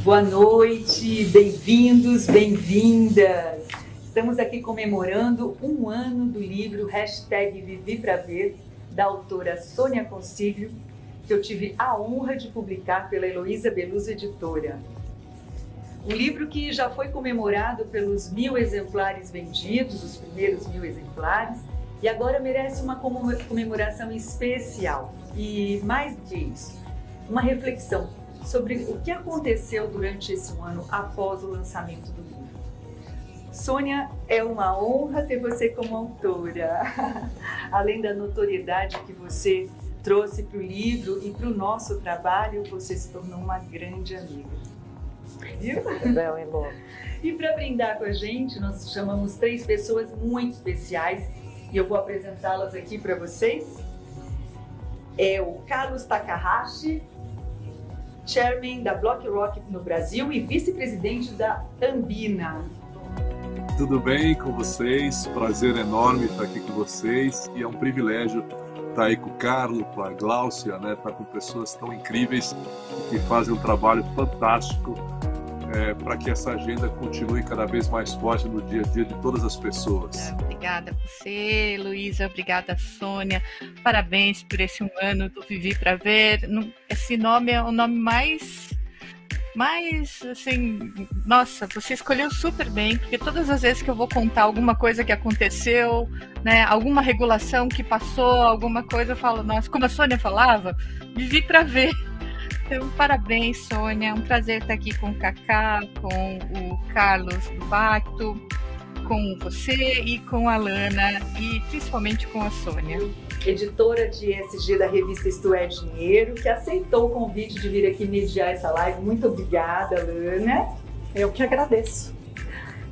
Boa noite, bem-vindos, bem-vindas. Estamos aqui comemorando um ano do livro #Vivi Pra Ver, da autora Sônia Consiglio, que eu tive a honra de publicar pela Heloísa Beluso Editora. Um livro que já foi comemorado pelos 1000 exemplares vendidos, os primeiros 1000 exemplares, e agora merece uma comemoração especial. E mais do que isso, uma reflexão sobre o que aconteceu durante esse ano após o lançamento do livro. Sônia, é uma honra ter você como autora. Além da notoriedade que você trouxe para o livro e para o nosso trabalho, você se tornou uma grande amiga. Viu? Não, é bom. E para brindar com a gente, nós chamamos 3 pessoas muito especiais e eu vou apresentá-las aqui para vocês. É o Carlos Takahashi, chairman da BlackRock no Brasil e vice-presidente da Ambina. Tudo bem com vocês? Prazer enorme estar aqui com vocês e é um privilégio estar aí com o Carlos, com a Gláucia, né? Estar com pessoas tão incríveis que fazem um trabalho fantástico para que essa agenda continue cada vez mais forte no dia a dia de todas as pessoas. Obrigada a você, Luísa, obrigada, Sônia. Parabéns por esse ano do Vivi Pra Ver. Esse nome é o nome mais assim, nossa, você escolheu super bem, porque todas as vezes que eu vou contar alguma coisa que aconteceu, né, alguma regulação que passou, alguma coisa, eu falo, nossa, como a Sônia falava, Vivi Pra Ver. Então, parabéns, Sônia, é um prazer estar aqui com o Cacá, com o Carlos do Pacto, com você e com a Lana e principalmente com a Sônia. Editora de ESG da revista Isto é Dinheiro, que aceitou o convite de vir aqui mediar essa live. Muito obrigada, Lana. Eu que agradeço.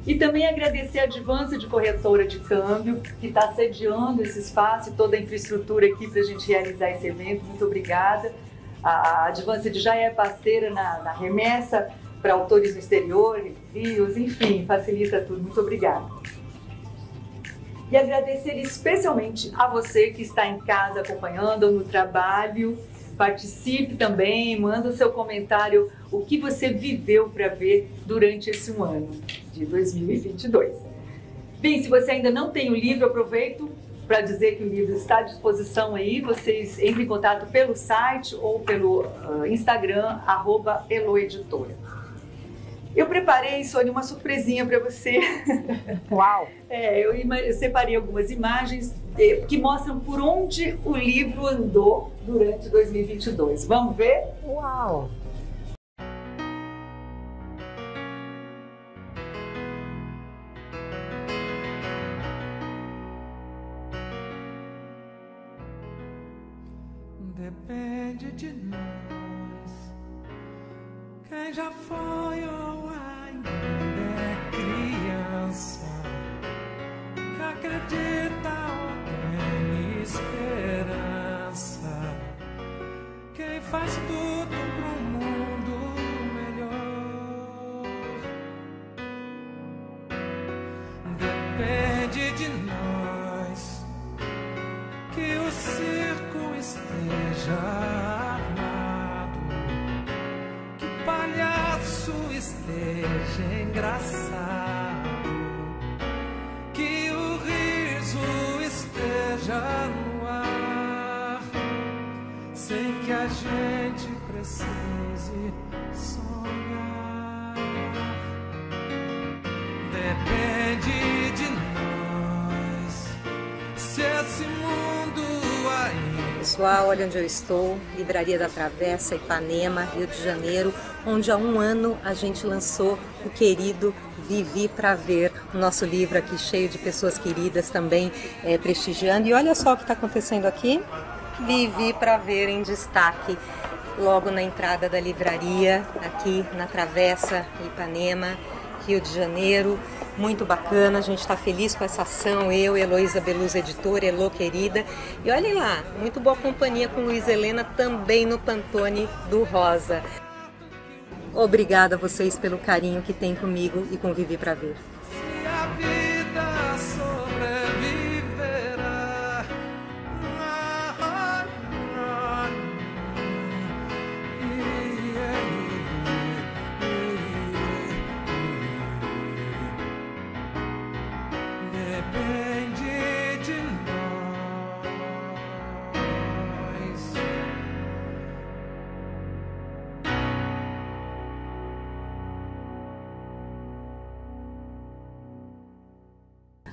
E também agradecer a Advance de Corretora de Câmbio, que está sediando esse espaço e toda a infraestrutura aqui para a gente realizar esse evento. Muito obrigada. A Advance já é parceira na remessa para autores no exterior, envios, enfim, facilita tudo. Muito obrigada. E agradecer especialmente a você que está em casa acompanhando ou no trabalho. Participe também, manda o seu comentário, o que você viveu para ver durante esse ano de 2022. Bem, se você ainda não tem o livro, aproveito para dizer que o livro está à disposição aí. Vocês entrem em contato pelo site ou pelo Instagram, @eloeditora. Eu preparei, Sônia, uma surpresinha para você. Uau! Eu separei algumas imagens que mostram por onde o livro andou durante 2022. Vamos ver? Uau! Depende de nós, quem já foi ou ainda é criança, que acredita ou tem esperança, quem faz tudo pro mundo melhor. Depende de nós, que o circo esteja armado, que o palhaço esteja engraçado, que o riso esteja no ar, sem que a gente precise sonhar. Depende de nós, se esse mundo ainda... Pessoal, olha onde eu estou, Livraria da Travessa, Ipanema, Rio de Janeiro, onde há um ano a gente lançou o querido Vivi Pra Ver, o nosso livro aqui cheio de pessoas queridas também prestigiando. E olha só o que está acontecendo aqui, Vivi Pra Ver em destaque, logo na entrada da livraria, aqui na Travessa, Ipanema, Rio de Janeiro. Muito bacana, a gente está feliz com essa ação, eu, Heloísa Beluso Editora, Elô querida. E olhem lá, muito boa companhia com Luiz Helena, também no Pantone do Rosa. Obrigada a vocês pelo carinho que tem comigo e com Vivi Pra Ver. Se a vida sobreviverá,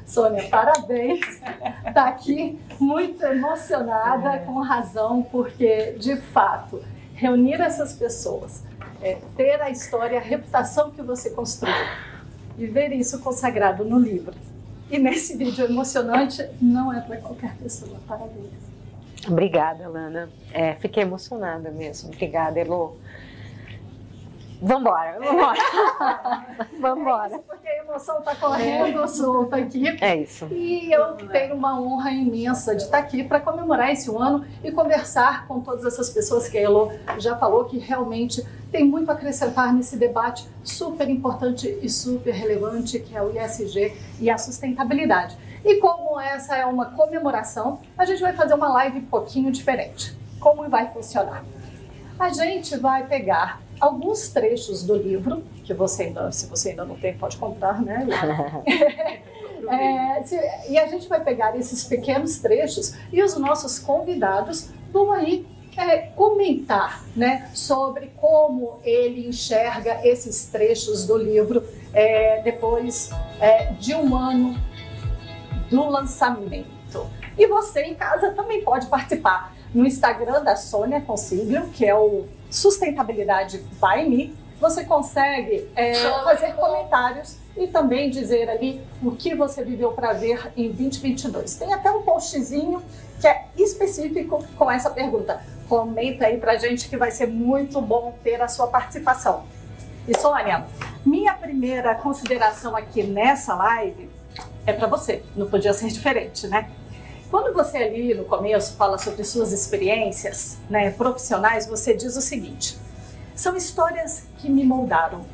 Sônia, parabéns. Está aqui muito emocionada, com razão, porque, de fato, reunir essas pessoas, ter a história, a reputação que você construiu e ver isso consagrado no livro e nesse vídeo emocionante não é para qualquer pessoa. Parabéns. Obrigada, Lana. Fiquei emocionada mesmo. Obrigada, Elô. Vambora. Vambora. Porque a emoção está correndo solta aqui. É isso. E eu tenho uma honra imensa de estar aqui para comemorar esse ano e conversar com todas essas pessoas que a Elô já falou, que realmente tem muito a acrescentar nesse debate super importante e super relevante, que é o ESG e a sustentabilidade. E como essa é uma comemoração, a gente vai fazer uma live um pouquinho diferente. Como vai funcionar? A gente vai pegar alguns trechos do livro, que se você ainda não tem, pode comprar, né? E a gente vai pegar esses pequenos trechos e os nossos convidados vão aí comentar, né, sobre como ele enxerga esses trechos do livro depois de um ano do lançamento. E você em casa também pode participar no Instagram da Sônia Consiglio, que é o Sustentabilidade by Me. Você consegue fazer comentários e também dizer ali o que você viveu para ver em 2022. Tem até um postzinho que é específico com essa pergunta. Comenta aí pra gente que vai ser muito bom ter a sua participação. E Sônia, minha primeira consideração aqui nessa live é para você, não podia ser diferente, né? Quando você ali no começo fala sobre suas experiências, né, profissionais, você diz o seguinte: são histórias que me moldaram,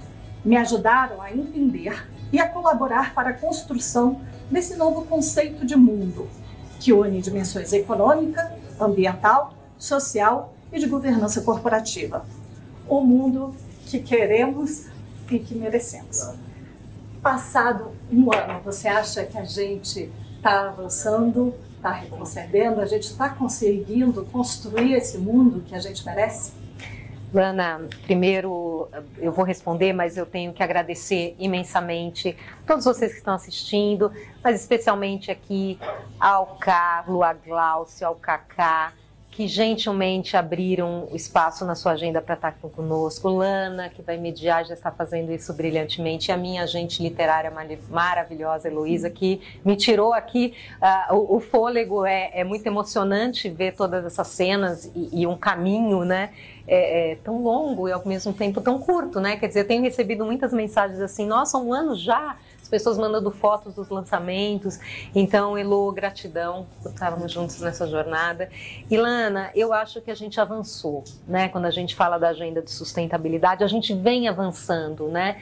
me ajudaram a entender e a colaborar para a construção desse novo conceito de mundo, que une dimensões econômica, ambiental, social e de governança corporativa. O mundo que queremos e que merecemos. Passado um ano, você acha que a gente está avançando, está retrocedendo, a gente está conseguindo construir esse mundo que a gente merece? Lana, primeiro eu vou responder, mas eu tenho que agradecer imensamente a todos vocês que estão assistindo, mas especialmente aqui ao Carlo, à Gláucia, ao Cacá, que gentilmente abriram o espaço na sua agenda para estar aqui conosco. Lana, que vai mediar, já está fazendo isso brilhantemente. E a minha agente literária maravilhosa, Heloísa, que me tirou aqui o fôlego. É muito emocionante ver todas essas cenas e um caminho, né? Tão longo e ao mesmo tempo tão curto, né? Quer dizer, eu tenho recebido muitas mensagens assim: nossa, um ano já? As pessoas mandando fotos dos lançamentos. Então, Elô, gratidão por estarmos juntos nessa jornada. E Lana, eu acho que a gente avançou, né? Quando a gente fala da agenda de sustentabilidade, a gente vem avançando, né?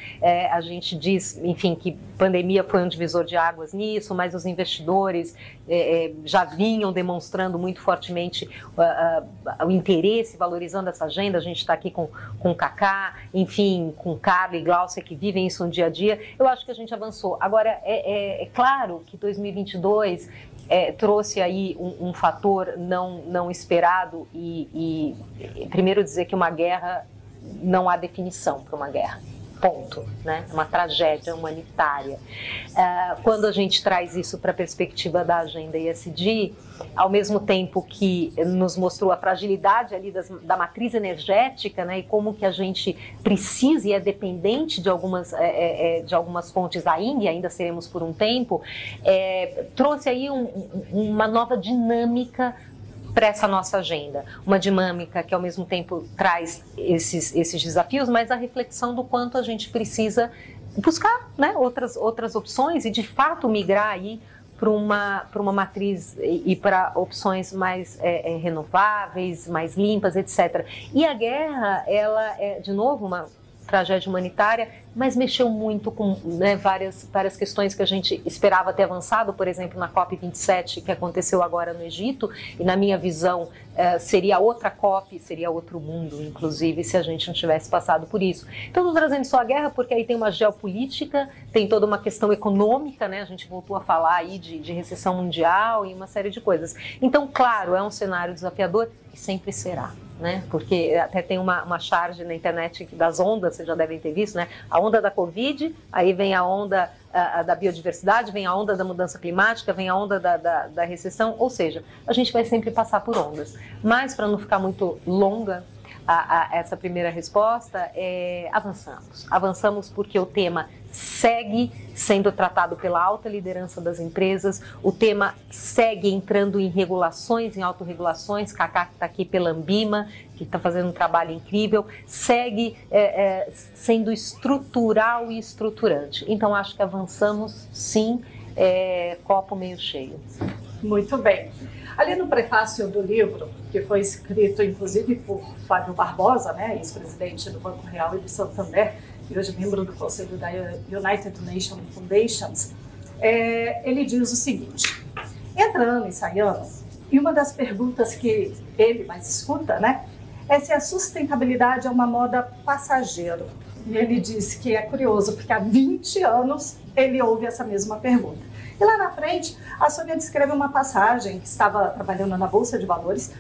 A gente diz, enfim, que pandemia foi um divisor de águas nisso, mas os investidores já vinham demonstrando muito fortemente o interesse, valorizando essa agenda. A gente está aqui com o Cacá, enfim, com Carla e Gláucia, que vivem isso no dia a dia. Eu acho que a gente avançou. Agora, é claro que 2022 trouxe aí um fator não esperado e primeiro dizer que uma guerra, não há definição para uma guerra. Ponto, né? Uma tragédia humanitária. Quando a gente traz isso para a perspectiva da agenda ESG, ao mesmo tempo que nos mostrou a fragilidade ali da matriz energética, né? E como que a gente precisa e é dependente de algumas fontes ainda, e ainda seremos por um tempo, trouxe aí uma nova dinâmica para essa nossa agenda. Uma dinâmica que ao mesmo tempo traz esses desafios, mas a reflexão do quanto a gente precisa buscar, né, outras opções e de fato migrar aí para uma matriz e para opções mais renováveis, mais limpas, etc. E a guerra, ela é, de novo, uma tragédia humanitária, mas mexeu muito com, né, várias questões que a gente esperava ter avançado, por exemplo, na COP27, que aconteceu agora no Egito, e na minha visão seria outra COP, seria outro mundo, inclusive, se a gente não tivesse passado por isso. Então, estou trazendo só a guerra porque aí tem uma geopolítica, tem toda uma questão econômica, né? A gente voltou a falar aí de recessão mundial e uma série de coisas. Então, claro, é um cenário desafiador e sempre será. né? Porque até tem uma charge na internet das ondas, vocês já devem ter visto, né? A onda da Covid, aí vem a onda da biodiversidade, vem a onda da mudança climática, vem a onda da recessão, ou seja, a gente vai sempre passar por ondas. Mas, para não ficar muito longa essa primeira resposta, avançamos porque o tema segue sendo tratado pela alta liderança das empresas, o tema segue entrando em regulações, em autorregulações. Cacá, que está aqui pela Ambima, que está fazendo um trabalho incrível, segue sendo estrutural e estruturante. Então, acho que avançamos, sim, copo meio cheio. Muito bem. Ali no prefácio do livro, que foi escrito inclusive por Flávio Barbosa, né, ex-presidente do Banco Real e do Santander, e hoje membro do Conselho da United Nations Foundations, ele diz o seguinte: entra ano e sai ano, e uma das perguntas que ele mais escuta, né, é se a sustentabilidade é uma moda passageira. E ele diz que é curioso, porque há 20 anos ele ouve essa mesma pergunta. E lá na frente, a Sônia descreve uma passagem que estava trabalhando na Bolsa de Valores,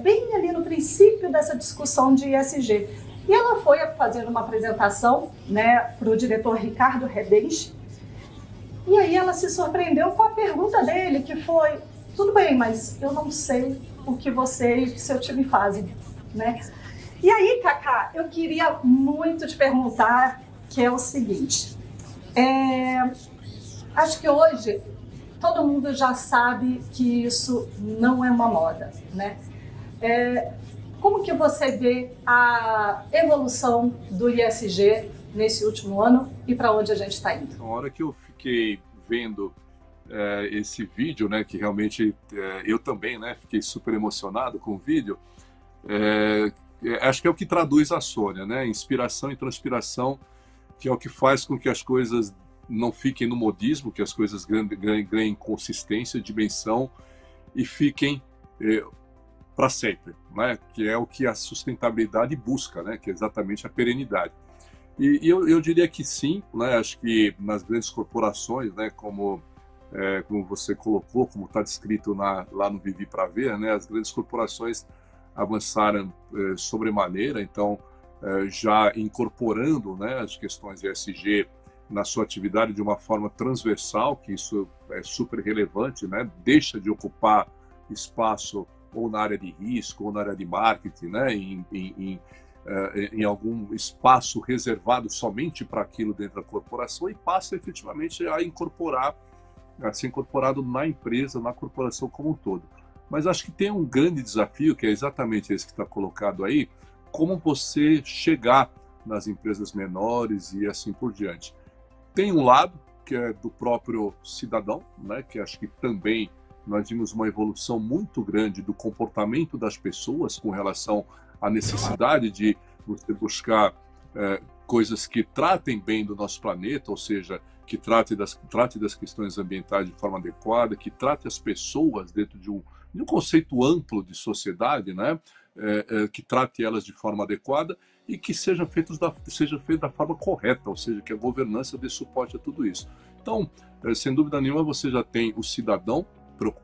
bem ali no princípio dessa discussão de ESG. E ela foi fazendo uma apresentação, né, para o diretor Ricardo Redenche, e aí ela se surpreendeu com a pergunta dele, que foi: tudo bem, mas eu não sei o que você e seu time fazem, né? E aí, Cacá, eu queria muito te perguntar, que é o seguinte: acho que hoje todo mundo já sabe que isso não é uma moda, né? Como que você vê a evolução do ISG nesse último ano e para onde a gente está indo? Na hora que eu fiquei vendo esse vídeo, né, que realmente eu também, né, fiquei super emocionado com o vídeo, acho que é o que traduz a Sônia, né? Inspiração e transpiração, que é o que faz com que as coisas não fiquem no modismo, que as coisas ganhem consistência, dimensão e fiquem para sempre, né? Que é o que a sustentabilidade busca, né? Que é exatamente a perenidade. E eu diria que sim, né? Acho que nas grandes corporações, né? Como você colocou, como está descrito lá no Vivi para Ver, né? As grandes corporações avançaram sobremaneira, então já incorporando, né, as questões ESG na sua atividade de uma forma transversal, que isso é super relevante, né? Deixa de ocupar espaço ou na área de risco ou na área de marketing, né? Em algum espaço reservado somente para aquilo dentro da corporação, e passa efetivamente a ser incorporado na empresa, na corporação como um todo. Mas acho que tem um grande desafio, que é exatamente esse que está colocado aí: como você chegar nas empresas menores e assim por diante. Tem um lado que é do próprio cidadão, né, que acho que também nós vimos uma evolução muito grande do comportamento das pessoas com relação à necessidade de você buscar coisas que tratem bem do nosso planeta, ou seja, que trate das questões ambientais de forma adequada, que trate as pessoas dentro de um conceito amplo de sociedade, né? Que trate elas de forma adequada e que seja feito da forma correta, ou seja, que a governança dê suporte a tudo isso. Então, sem dúvida nenhuma, você já tem o cidadão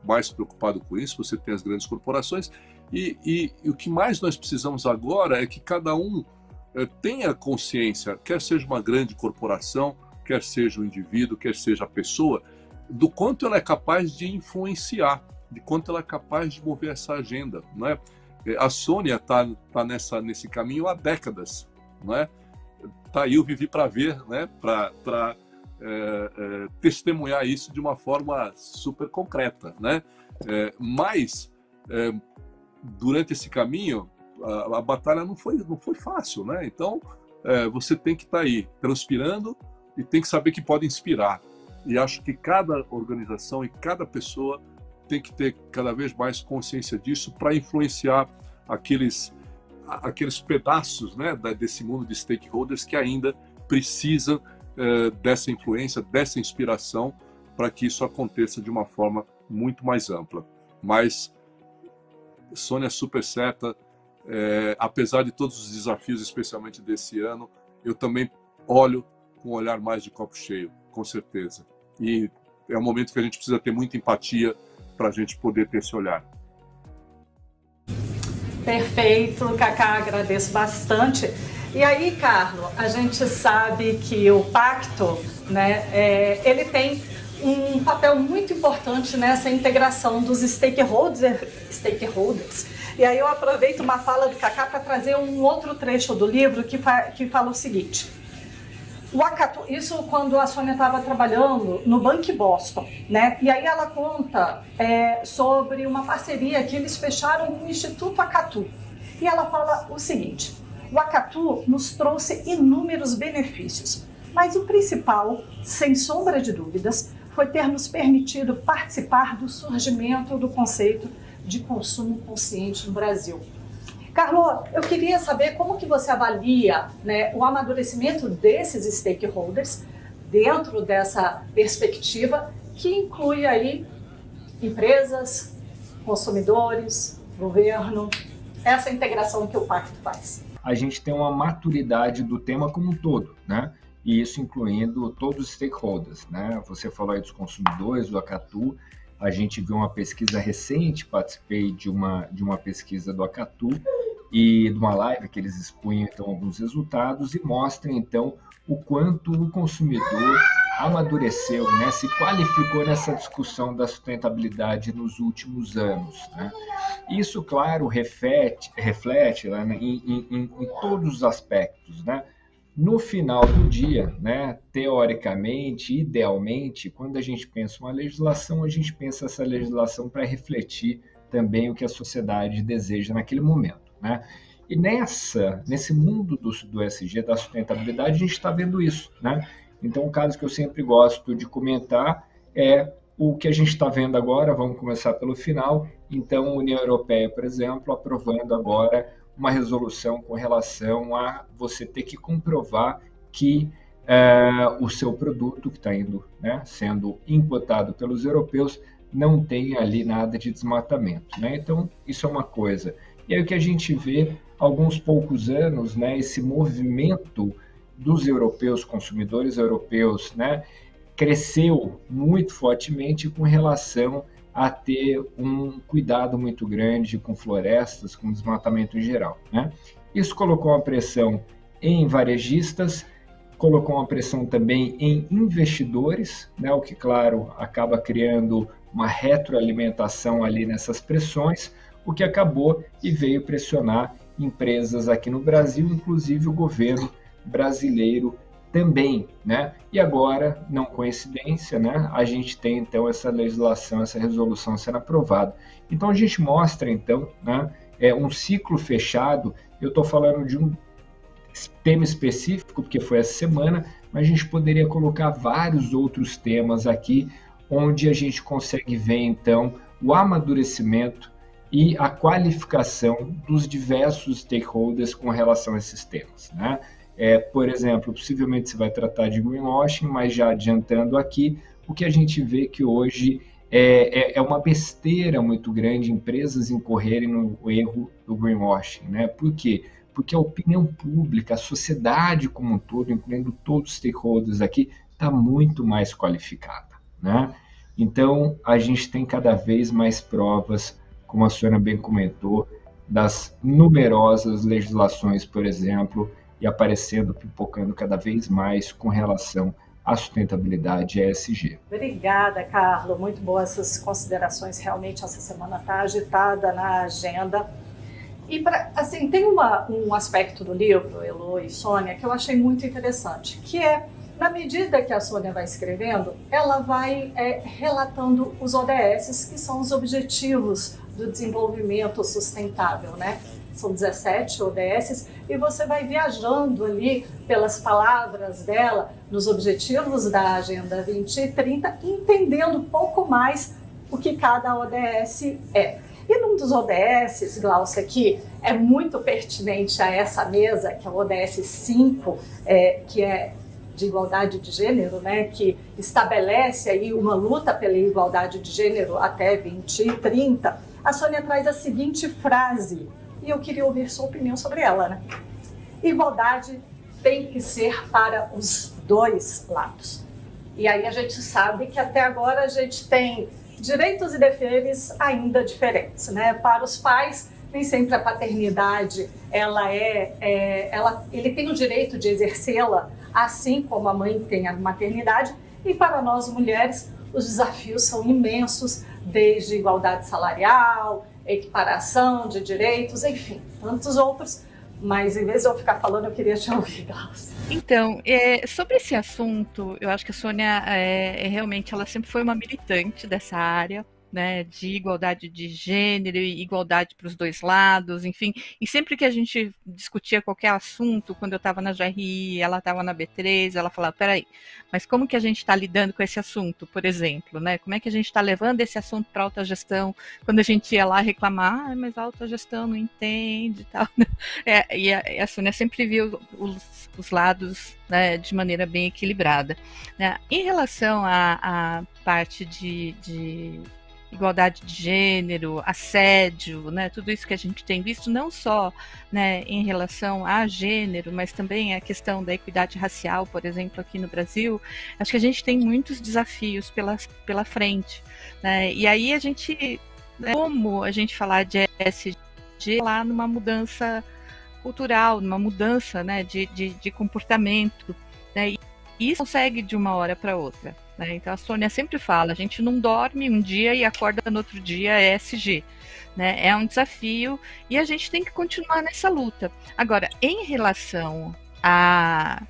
mais preocupado com isso, você tem as grandes corporações, e o que mais nós precisamos agora é que cada um tenha consciência, quer seja uma grande corporação, quer seja o indivíduo, quer seja a pessoa, do quanto ela é capaz de influenciar, de quanto ela é capaz de mover essa agenda, não é? A Sônia está nesse caminho há décadas, não é? Tá aí o Vivi para Ver, né? Para testemunhar isso de uma forma super concreta, né? Mas durante esse caminho a batalha não foi fácil, né? Então você tem que estar aí transpirando e tem que saber que pode inspirar. E acho que cada organização e cada pessoa tem que ter cada vez mais consciência disso para influenciar aqueles pedaços, né, desse mundo de stakeholders que ainda precisam dessa influência, dessa inspiração, para que isso aconteça de uma forma muito mais ampla. Mas Sônia é super certa, apesar de todos os desafios, especialmente desse ano, eu também olho com um olhar mais de copo cheio, com certeza. E é um momento que a gente precisa ter muita empatia para a gente poder ter esse olhar. Perfeito, Cacá, agradeço bastante. E aí, Carlos, a gente sabe que o pacto, né, ele tem um papel muito importante nessa integração dos stakeholders. E aí eu aproveito uma fala do Cacá para trazer um outro trecho do livro que fala o seguinte. O Acatu, isso quando a Sônia estava trabalhando no Banco Boston, né? E aí ela conta sobre uma parceria que eles fecharam com o Instituto Acatu. E ela fala o seguinte, o Acatu nos trouxe inúmeros benefícios, mas o principal, sem sombra de dúvidas, foi ter nos permitido participar do surgimento do conceito de consumo consciente no Brasil. Carlos, eu queria saber como que você avalia, né, o amadurecimento desses stakeholders dentro dessa perspectiva que inclui aí empresas, consumidores, governo, essa integração que o Pacto faz. A gente tem uma maturidade do tema como um todo, né? E isso incluindo todos os stakeholders, né? Você falou aí dos consumidores, do Acatu. A gente viu uma pesquisa recente, participei de uma pesquisa do Acatu e de uma live que eles expunham então alguns resultados e mostram então o quanto o consumidor amadureceu, né, se qualificou nessa discussão da sustentabilidade nos últimos anos, né? Isso, claro, reflete né, em todos os aspectos, né? No final do dia, né, teoricamente, idealmente, quando a gente pensa uma legislação, a gente pensa essa legislação para refletir também o que a sociedade deseja naquele momento, né? E nesse mundo do ESG, da sustentabilidade, a gente está vendo isso, né? Então, um caso que eu sempre gosto de comentar é o que a gente está vendo agora, vamos começar pelo final. Então, a União Europeia, por exemplo, aprovando agora uma resolução com relação a você ter que comprovar que o seu produto que está indo, né, sendo importado pelos europeus não tem ali nada de desmatamento, né? Então, isso é uma coisa. E aí o que a gente vê há alguns poucos anos, né, esse movimento dos europeus, consumidores europeus, né, cresceu muito fortemente com relação a ter um cuidado muito grande com florestas, com desmatamento em geral, né? Isso colocou uma pressão em varejistas, colocou uma pressão também em investidores, né? O que, claro, acaba criando uma retroalimentação ali nessas pressões, o que acabou e veio pressionar empresas aqui no Brasil, inclusive o governo brasileiro também, né? E agora, não coincidência, né? A gente tem então essa legislação, essa resolução sendo aprovada. Então a gente mostra então, né, um ciclo fechado. Eu estou falando de um tema específico porque foi essa semana, mas a gente poderia colocar vários outros temas aqui, onde a gente consegue ver então o amadurecimento e a qualificação dos diversos stakeholders com relação a esses temas, né? Por exemplo, possivelmente você vai tratar de greenwashing, mas já adiantando aqui, o que a gente vê que hoje é uma besteira muito grande empresas incorrerem no erro do greenwashing, né? Por quê? Porque a opinião pública, a sociedade como um todo, incluindo todos os stakeholders aqui, está muito mais qualificada, né? Então, a gente tem cada vez mais provas, como a Sônia bem comentou, das numerosas legislações, por exemplo, e aparecendo, pipocando cada vez mais com relação à sustentabilidade ESG. Obrigada, Carlos. Muito boas essas considerações. Realmente, essa semana está agitada na agenda. E, assim, tem um aspecto do livro, Elo e Sônia, que eu achei muito interessante, que é, na medida que a Sônia vai escrevendo, ela vai relatando os ODS, que são os Objetivos do Desenvolvimento Sustentável, né? São 17 ODS, e você vai viajando ali pelas palavras dela, nos objetivos da Agenda 2030, entendendo um pouco mais o que cada ODS é. E num dos ODS, Glaucia, que é muito pertinente a essa mesa, que é o ODS 5, que é de igualdade de gênero, né, que estabelece aí uma luta pela igualdade de gênero até 2030, a Sônia traz a seguinte frase, e eu queria ouvir sua opinião sobre ela, né? Igualdade tem que ser para os dois lados. E aí a gente sabe que até agora a gente tem direitos e deveres ainda diferentes, né? Para os pais nem sempre a paternidade ele tem o direito de exercê-la assim como a mãe tem a maternidade. E para nós mulheres, os desafios são imensos, desde igualdade salarial, equiparação de direitos, enfim, tantos outros. Mas em vez de eu ficar falando, eu queria te ouvir, Glaucia. Então, sobre esse assunto, eu acho que a Sônia realmente ela sempre foi uma militante dessa área, né, de igualdade de gênero e igualdade para os dois lados, enfim. E sempre que a gente discutia qualquer assunto, quando eu estava na GRI, ela estava na B3, ela falava, peraí, mas como que a gente está lidando com esse assunto, por exemplo, né? Como é que a gente está levando esse assunto para a autogestão, quando a gente ia lá reclamar, mas a autogestão não entende e tal. E a Sônia sempre viu os lados, né, de maneira bem equilibrada, né? Em relação à parte de igualdade de gênero, assédio, né, tudo isso que a gente tem visto, não só, né, em relação a gênero, mas também a questão da equidade racial, por exemplo, aqui no Brasil, acho que a gente tem muitos desafios pela frente, né, e aí a gente, né, como a gente falar de ESG lá numa mudança cultural, numa mudança, né, de comportamento, né, e isso consegue de uma hora para outra. Então a Sônia sempre fala, a gente não dorme um dia e acorda no outro dia ESG, né? É um desafio e a gente tem que continuar nessa luta. Agora, em relação a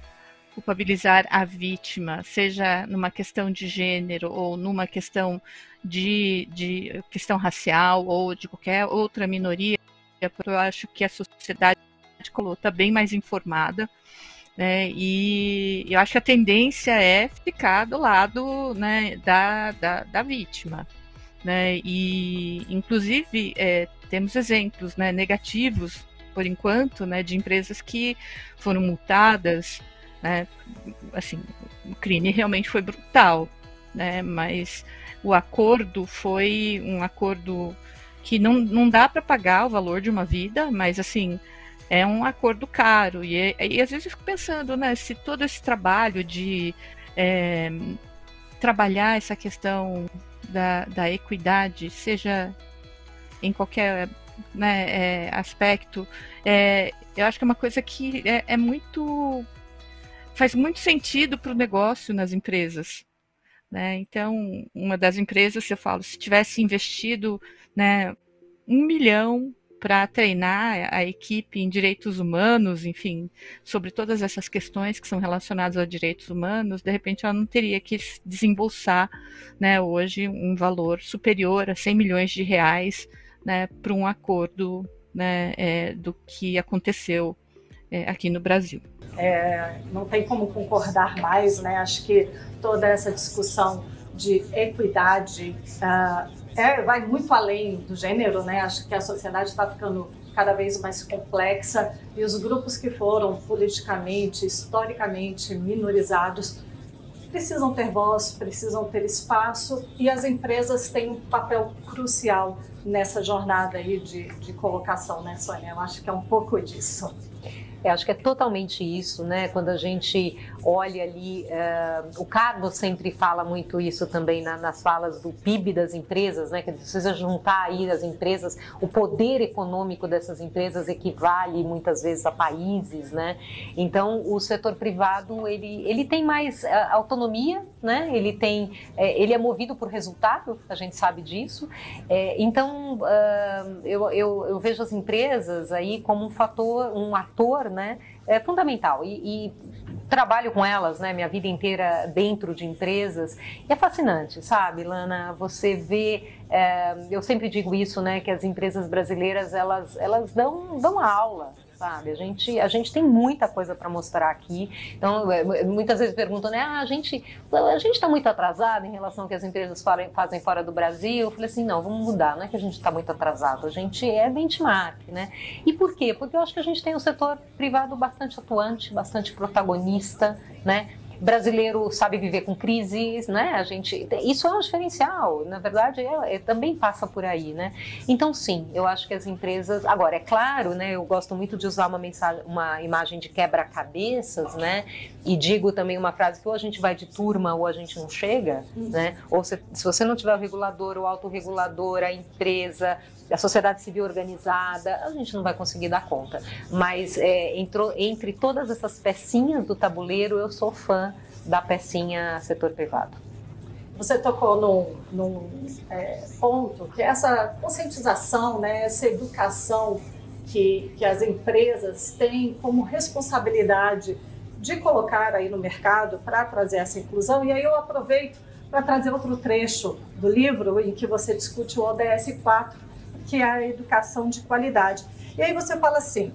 culpabilizar a vítima, seja numa questão de gênero ou numa questão de questão racial ou de qualquer outra minoria, eu acho que a sociedade está bem mais informada. E eu acho que a tendência é ficar do lado, né, da vítima, né, e inclusive temos exemplos, né, negativos por enquanto, né, de empresas que foram multadas, né, assim, o crime realmente foi brutal, né, mas o acordo foi um acordo que não dá para pagar o valor de uma vida, mas assim é um acordo caro, e às vezes eu fico pensando, né, se todo esse trabalho de trabalhar essa questão da equidade, seja em qualquer, né, aspecto, eu acho que é uma coisa que faz muito sentido para o negócio nas empresas, né? Então, uma das empresas, eu falo, se tivesse investido, né, 1 milhão para treinar a equipe em direitos humanos, enfim, sobre todas essas questões que são relacionadas a direitos humanos, de repente ela não teria que desembolsar, né, hoje um valor superior a 100 milhões de reais, né, para um acordo, né, do que aconteceu aqui no Brasil. Não tem como concordar mais, né? Acho que toda essa discussão de equidade vai muito além do gênero, né? Acho que a sociedade está ficando cada vez mais complexa e os grupos que foram politicamente, historicamente minorizados precisam ter voz, precisam ter espaço, e as empresas têm um papel crucial nessa jornada aí de colocação, né, Sônia? Eu acho que é um pouco disso. Acho que é totalmente isso, né? Quando a gente olha ali, o Carlos sempre fala muito isso também nas falas do PIB das empresas, né? Que precisa juntar aí as empresas, o poder econômico dessas empresas equivale muitas vezes a países, né? Então, o setor privado, ele tem mais autonomia, né? Ele é movido por resultado, a gente sabe disso. Então, eu vejo as empresas aí como um ator, né, fundamental, e trabalho com elas, né, minha vida inteira dentro de empresas, e é fascinante, sabe, Lana, você vê, eu sempre digo isso, né, que as empresas brasileiras, elas dão aula, sabe, a gente tem muita coisa para mostrar aqui, então muitas vezes perguntam, né, a gente está muito atrasado em relação ao que as empresas fazem fora do Brasil. Eu falei assim, não, vamos mudar, não é que a gente está muito atrasado, a gente é benchmark, né, e por quê? Porque eu acho que a gente tem um setor privado bastante atuante, bastante protagonista, né, brasileiro sabe viver com crises, né? Isso é um diferencial, na verdade, também passa por aí, né? Então, sim, eu acho que as empresas... Agora, é claro, né? Eu gosto muito de usar uma imagem de quebra-cabeças, né? E digo também uma frase que ou a gente vai de turma ou a gente não chega, né? Ou se você não tiver o regulador, o autorregulador, a empresa, a sociedade civil organizada, a gente não vai conseguir dar conta. Mas entre todas essas pecinhas do tabuleiro, eu sou fã da pecinha setor privado. Você tocou num ponto que essa conscientização, né, essa educação que as empresas têm como responsabilidade de colocar aí no mercado para trazer essa inclusão. E aí eu aproveito para trazer outro trecho do livro em que você discute o ODS 4, que é a educação de qualidade. E aí você fala assim,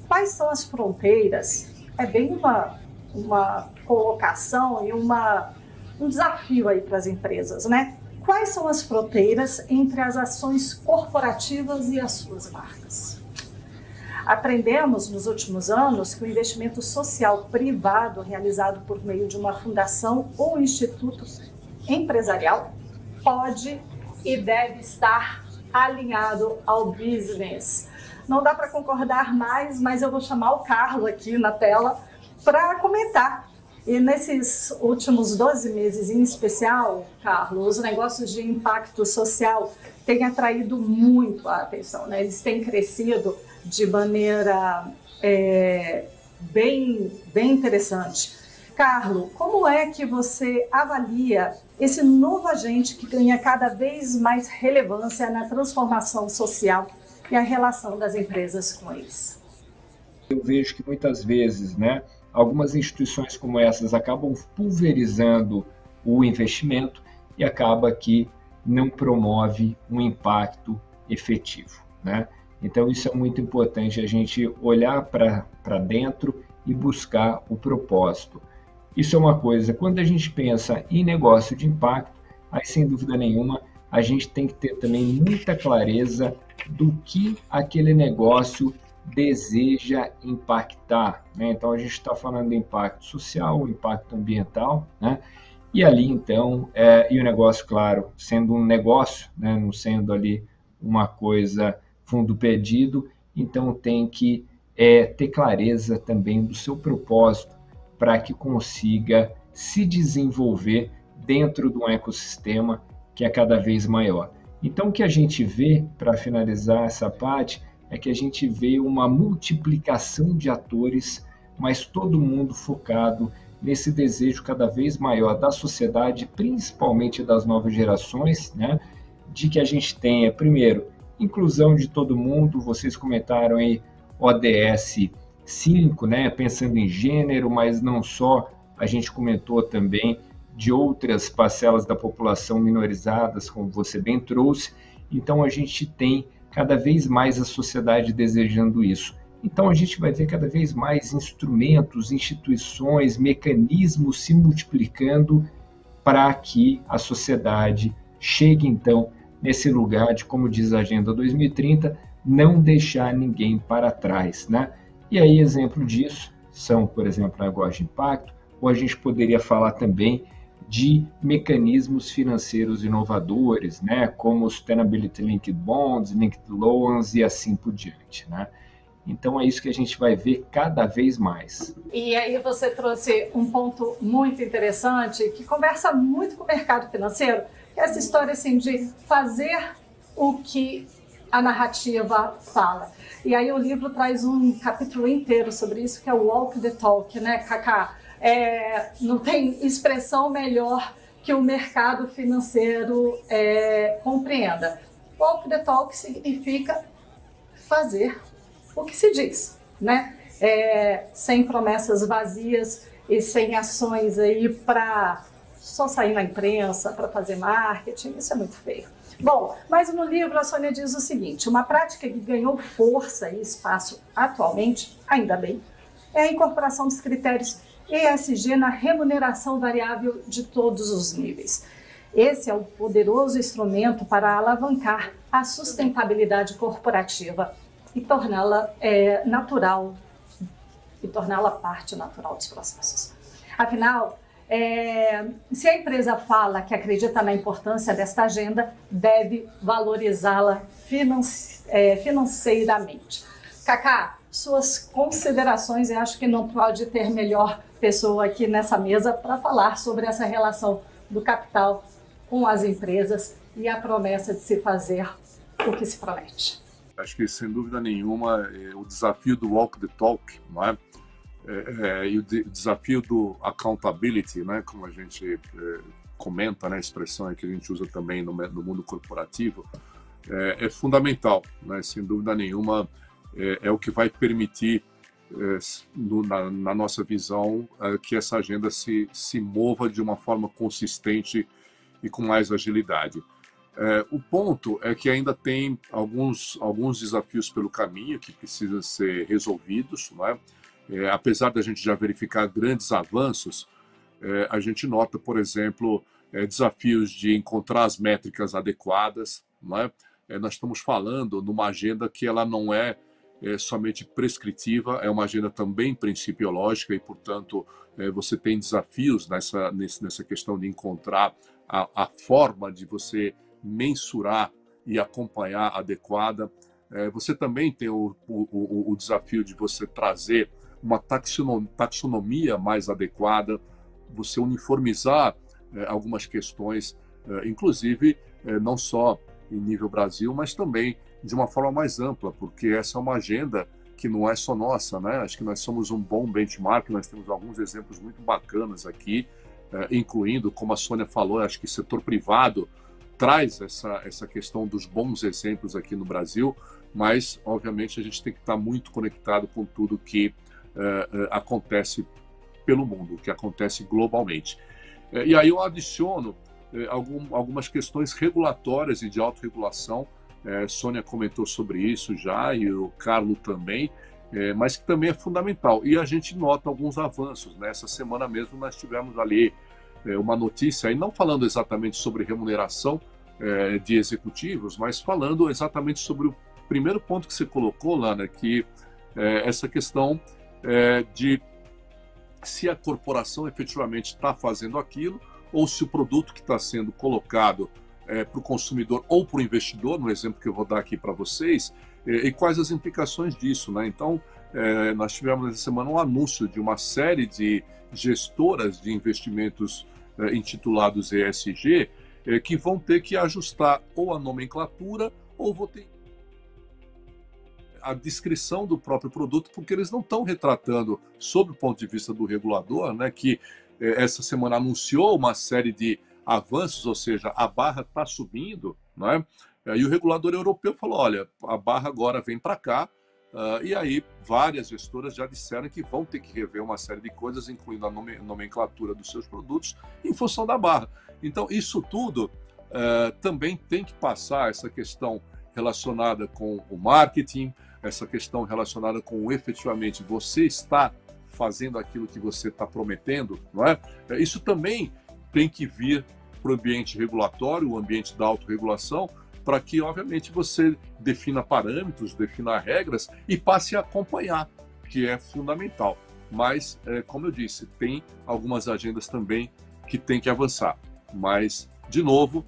quais são as fronteiras? É bem uma colocação e um desafio aí para as empresas, né? Quais são as fronteiras entre as ações corporativas e as suas marcas? Aprendemos nos últimos anos que o investimento social privado realizado por meio de uma fundação ou instituto empresarial pode e deve estar alinhado ao business. Não dá para concordar mais, mas eu vou chamar o Carlos aqui na tela para comentar. E nesses últimos 12 meses em especial, Carlos, os negócios de impacto social têm atraído muito a atenção, né? Eles têm crescido de maneira bem interessante. Carlos, como é que você avalia esse novo agente que ganha cada vez mais relevância na transformação social e a relação das empresas com eles? Eu vejo que muitas vezes, né, algumas instituições como essas acabam pulverizando o investimento e acaba que não promove um impacto efetivo, né? Então isso é muito importante, a gente olhar para dentro e buscar o propósito. Isso é uma coisa, quando a gente pensa em negócio de impacto, aí sem dúvida nenhuma, a gente tem que ter também muita clareza do que aquele negócio deseja impactar, né? Então a gente está falando de impacto social, impacto ambiental, né? E ali então, e o negócio, claro, sendo um negócio, né? Não sendo ali uma coisa fundo perdido, então tem que ter clareza também do seu propósito para que consiga se desenvolver dentro de um ecossistema que é cada vez maior. Então o que a gente vê, para finalizar essa parte, é que a gente vê uma multiplicação de atores, mas todo mundo focado nesse desejo cada vez maior da sociedade, principalmente das novas gerações, né? De que a gente tenha, primeiro, inclusão de todo mundo, vocês comentaram aí ODS 5, né? Pensando em gênero, mas não só, a gente comentou também de outras parcelas da população minorizadas, como você bem trouxe, então a gente tem cada vez mais a sociedade desejando isso. Então a gente vai ver cada vez mais instrumentos, instituições, mecanismos se multiplicando para que a sociedade chegue então nesse lugar de, como diz a Agenda 2030, não deixar ninguém para trás, né? E aí exemplo disso são, por exemplo, negócio de impacto, ou a gente poderia falar também de mecanismos financeiros inovadores, né, como Sustainability Linked Bonds, Linked Loans e assim por diante, né? Então é isso que a gente vai ver cada vez mais. E aí você trouxe um ponto muito interessante que conversa muito com o mercado financeiro, que é essa história assim de fazer o que a narrativa fala. E aí o livro traz um capítulo inteiro sobre isso, que é o Walk the Talk, né, Cacá? Não tem expressão melhor que o mercado financeiro compreenda. Walk the talk significa fazer o que se diz, né? Sem promessas vazias e sem ações aí para só sair na imprensa, para fazer marketing, isso é muito feio. Bom, mas no livro a Sônia diz o seguinte, uma prática que ganhou força e espaço atualmente, ainda bem, é a incorporação dos critérios ESG na remuneração variável de todos os níveis. Esse é um poderoso instrumento para alavancar a sustentabilidade corporativa e torná-la natural, e torná-la parte natural dos processos. Afinal, se a empresa fala que acredita na importância desta agenda, deve valorizá-la financeiramente. Cacá, suas considerações, eu acho que não pode ter melhor pessoa aqui nessa mesa para falar sobre essa relação do capital com as empresas e a promessa de se fazer o que se promete. Acho que, sem dúvida nenhuma, o desafio do walk the talk, não é? E o desafio do accountability, né? Como a gente comenta, né? A expressão que a gente usa também no mundo corporativo, é fundamental, né? Sem dúvida nenhuma, é o que vai permitir, na nossa visão, que essa agenda se mova de uma forma consistente e com mais agilidade. O ponto é que ainda tem alguns desafios pelo caminho que precisam ser resolvidos, não é? Apesar da gente já verificar grandes avanços, a gente nota, por exemplo, desafios de encontrar as métricas adequadas, não é? Nós estamos falando numa agenda que ela não é somente prescritiva, é uma agenda também principiológica e, portanto, você tem desafios nessa questão de encontrar a forma de você mensurar e acompanhar adequada. Você também tem o desafio de você trazer uma taxonomia mais adequada, você uniformizar algumas questões, inclusive não só em nível Brasil, mas também de uma forma mais ampla, porque essa é uma agenda que não é só nossa, né? Acho que nós somos um bom benchmark, nós temos alguns exemplos muito bacanas aqui, incluindo, como a Sônia falou, acho que o setor privado traz essa questão dos bons exemplos aqui no Brasil, mas, obviamente, a gente tem que estar muito conectado com tudo que acontece pelo mundo, que acontece globalmente. E aí eu adiciono algumas questões regulatórias e de autorregulação. Sônia comentou sobre isso já, e o Carlos também, mas que também é fundamental. E a gente nota alguns avanços. Nessa semana mesmo nós tivemos ali uma notícia, aí não falando exatamente sobre remuneração de executivos, mas falando exatamente sobre o primeiro ponto que você colocou, Lana, que essa questão de se a corporação efetivamente está fazendo aquilo, ou se o produto que está sendo colocado para o consumidor ou para o investidor, no exemplo que eu vou dar aqui para vocês, e quais as implicações disso, né? Então, nós tivemos essa semana um anúncio de uma série de gestoras de investimentos intitulados ESG, que vão ter que ajustar ou a nomenclatura ou vão ter a descrição do próprio produto, porque eles não estão retratando, sob o ponto de vista do regulador, né, que essa semana anunciou uma série de avanços, ou seja, a barra está subindo, né? E o regulador europeu falou, olha, a barra agora vem para cá, e aí várias gestoras já disseram que vão ter que rever uma série de coisas, incluindo a nomenclatura dos seus produtos, em função da barra. Então, isso tudo também tem que passar, essa questão relacionada com o marketing, essa questão relacionada com efetivamente você está fazendo aquilo que você está prometendo, não é? Isso também tem que vir para o ambiente regulatório, o ambiente da autorregulação, para que, obviamente, você defina parâmetros, defina regras e passe a acompanhar, que é fundamental. Mas, como eu disse, tem algumas agendas também que tem que avançar. Mas, de novo,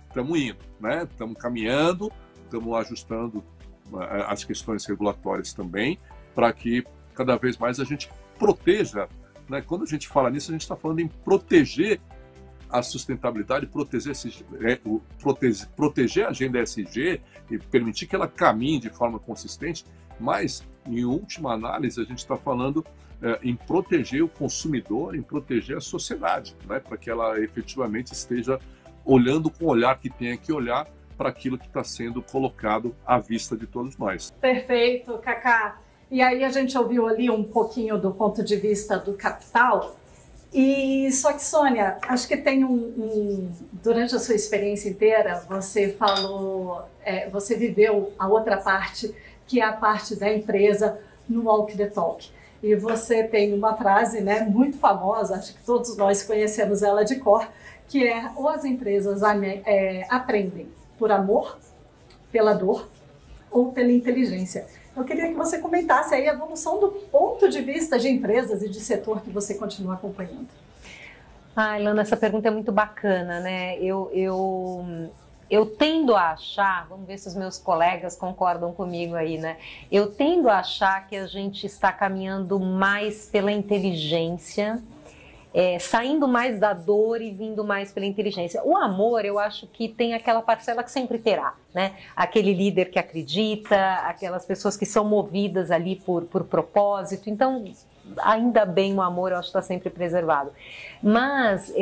estamos indo, né? Estamos caminhando, estamos ajustando as questões regulatórias também, para que cada vez mais a gente proteja, né? Quando a gente fala nisso, a gente está falando em proteger a sustentabilidade, proteger a agenda ESG e permitir que ela caminhe de forma consistente, mas, em última análise, a gente está falando em proteger o consumidor, em proteger a sociedade, né? Para que ela efetivamente esteja olhando com o olhar que tenha que olhar para aquilo que está sendo colocado à vista de todos nós. Perfeito, Cacá. E aí a gente ouviu ali um pouquinho do ponto de vista do capital. E só que, Sônia, acho que tem durante a sua experiência inteira, você falou, você viveu a outra parte, que é a parte da empresa no Walk the Talk. E você tem uma frase, né, muito famosa, acho que todos nós conhecemos ela de cor, que é: ou as empresas aprendem por amor, pela dor ou pela inteligência. Eu queria que você comentasse aí a evolução do ponto de vista de empresas e de setor que você continua acompanhando. Ilana, essa pergunta é muito bacana, né? Eu tendo a achar, vamos ver se os meus colegas concordam comigo aí, né? Eu tendo a achar que a gente está caminhando mais pela inteligência, saindo mais da dor e vindo mais pela inteligência. O amor, eu acho que tem aquela parcela que sempre terá, né? Aquele líder que acredita, aquelas pessoas que são movidas ali por propósito. Então, ainda bem o amor, eu acho que está sempre preservado. Mas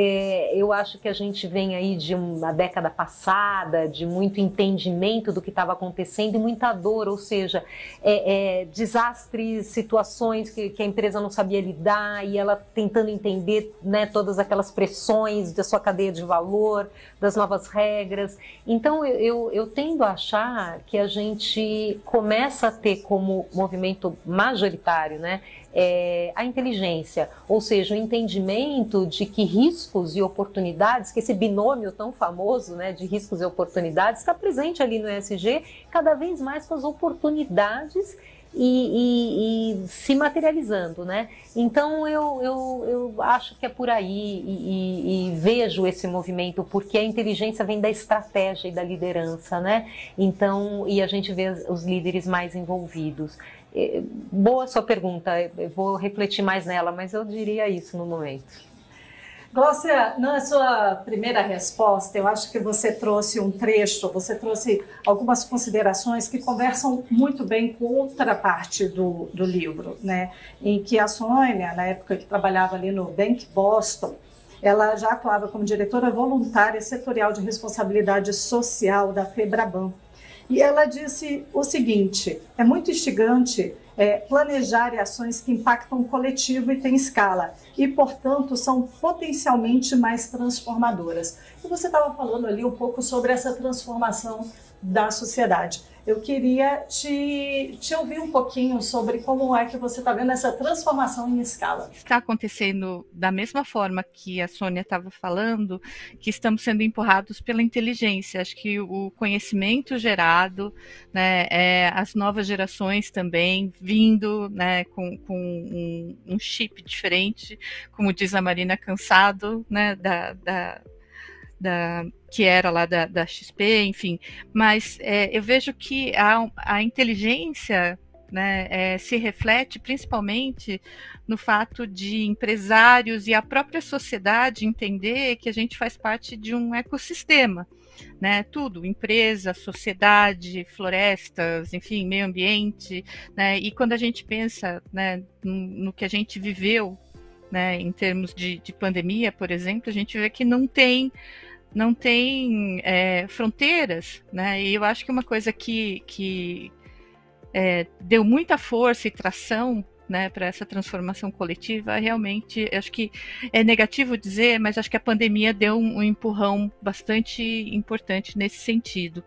eu acho que a gente vem aí de uma década passada, de muito entendimento do que estava acontecendo e muita dor, ou seja, desastres, situações que a empresa não sabia lidar e ela tentando entender, né, todas aquelas pressões da sua cadeia de valor, das novas regras. Então eu tendo a achar que a gente começa a ter como movimento majoritário, né, a inteligência, ou seja, o entendimento de que riscos e oportunidades, que esse binômio tão famoso, né, de riscos e oportunidades está presente ali no ESG, cada vez mais com as oportunidades e se materializando, né? Então eu acho que é por aí e vejo esse movimento porque a inteligência vem da estratégia e da liderança, né? Então, e a gente vê os líderes mais envolvidos. Boa sua pergunta, eu vou refletir mais nela, mas eu diria isso no momento. Glaucia, na sua primeira resposta, eu acho que você trouxe um trecho, você trouxe algumas considerações que conversam muito bem com outra parte do livro, né? Em que a Sônia, na época que trabalhava ali no Bank Boston, ela já atuava como diretora voluntária setorial de responsabilidade social da Febraban. E ela disse o seguinte: é muito instigante planejar ações que impactam o coletivo e têm escala, e, portanto, são potencialmente mais transformadoras. E você estava falando ali um pouco sobre essa transformação da sociedade. Eu queria te ouvir um pouquinho sobre como é que você está vendo essa transformação em escala. Está acontecendo da mesma forma que a Sônia estava falando, que estamos sendo empurrados pela inteligência. Acho que o conhecimento gerado, né, as novas gerações também vindo, né, com um chip diferente, como diz a Marina, cansado, né, que era lá da XP, enfim, mas eu vejo que a inteligência, né, se reflete principalmente no fato de empresários e a própria sociedade entender que a gente faz parte de um ecossistema, né, tudo, empresa, sociedade, florestas, enfim, meio ambiente, né, e quando a gente pensa, né, no que a gente viveu, né, em termos de pandemia, por exemplo, a gente vê que não tem fronteiras, né? E eu acho que uma coisa que deu muita força e tração, né, para essa transformação coletiva, realmente, acho que é negativo dizer, mas acho que a pandemia deu um empurrão bastante importante nesse sentido,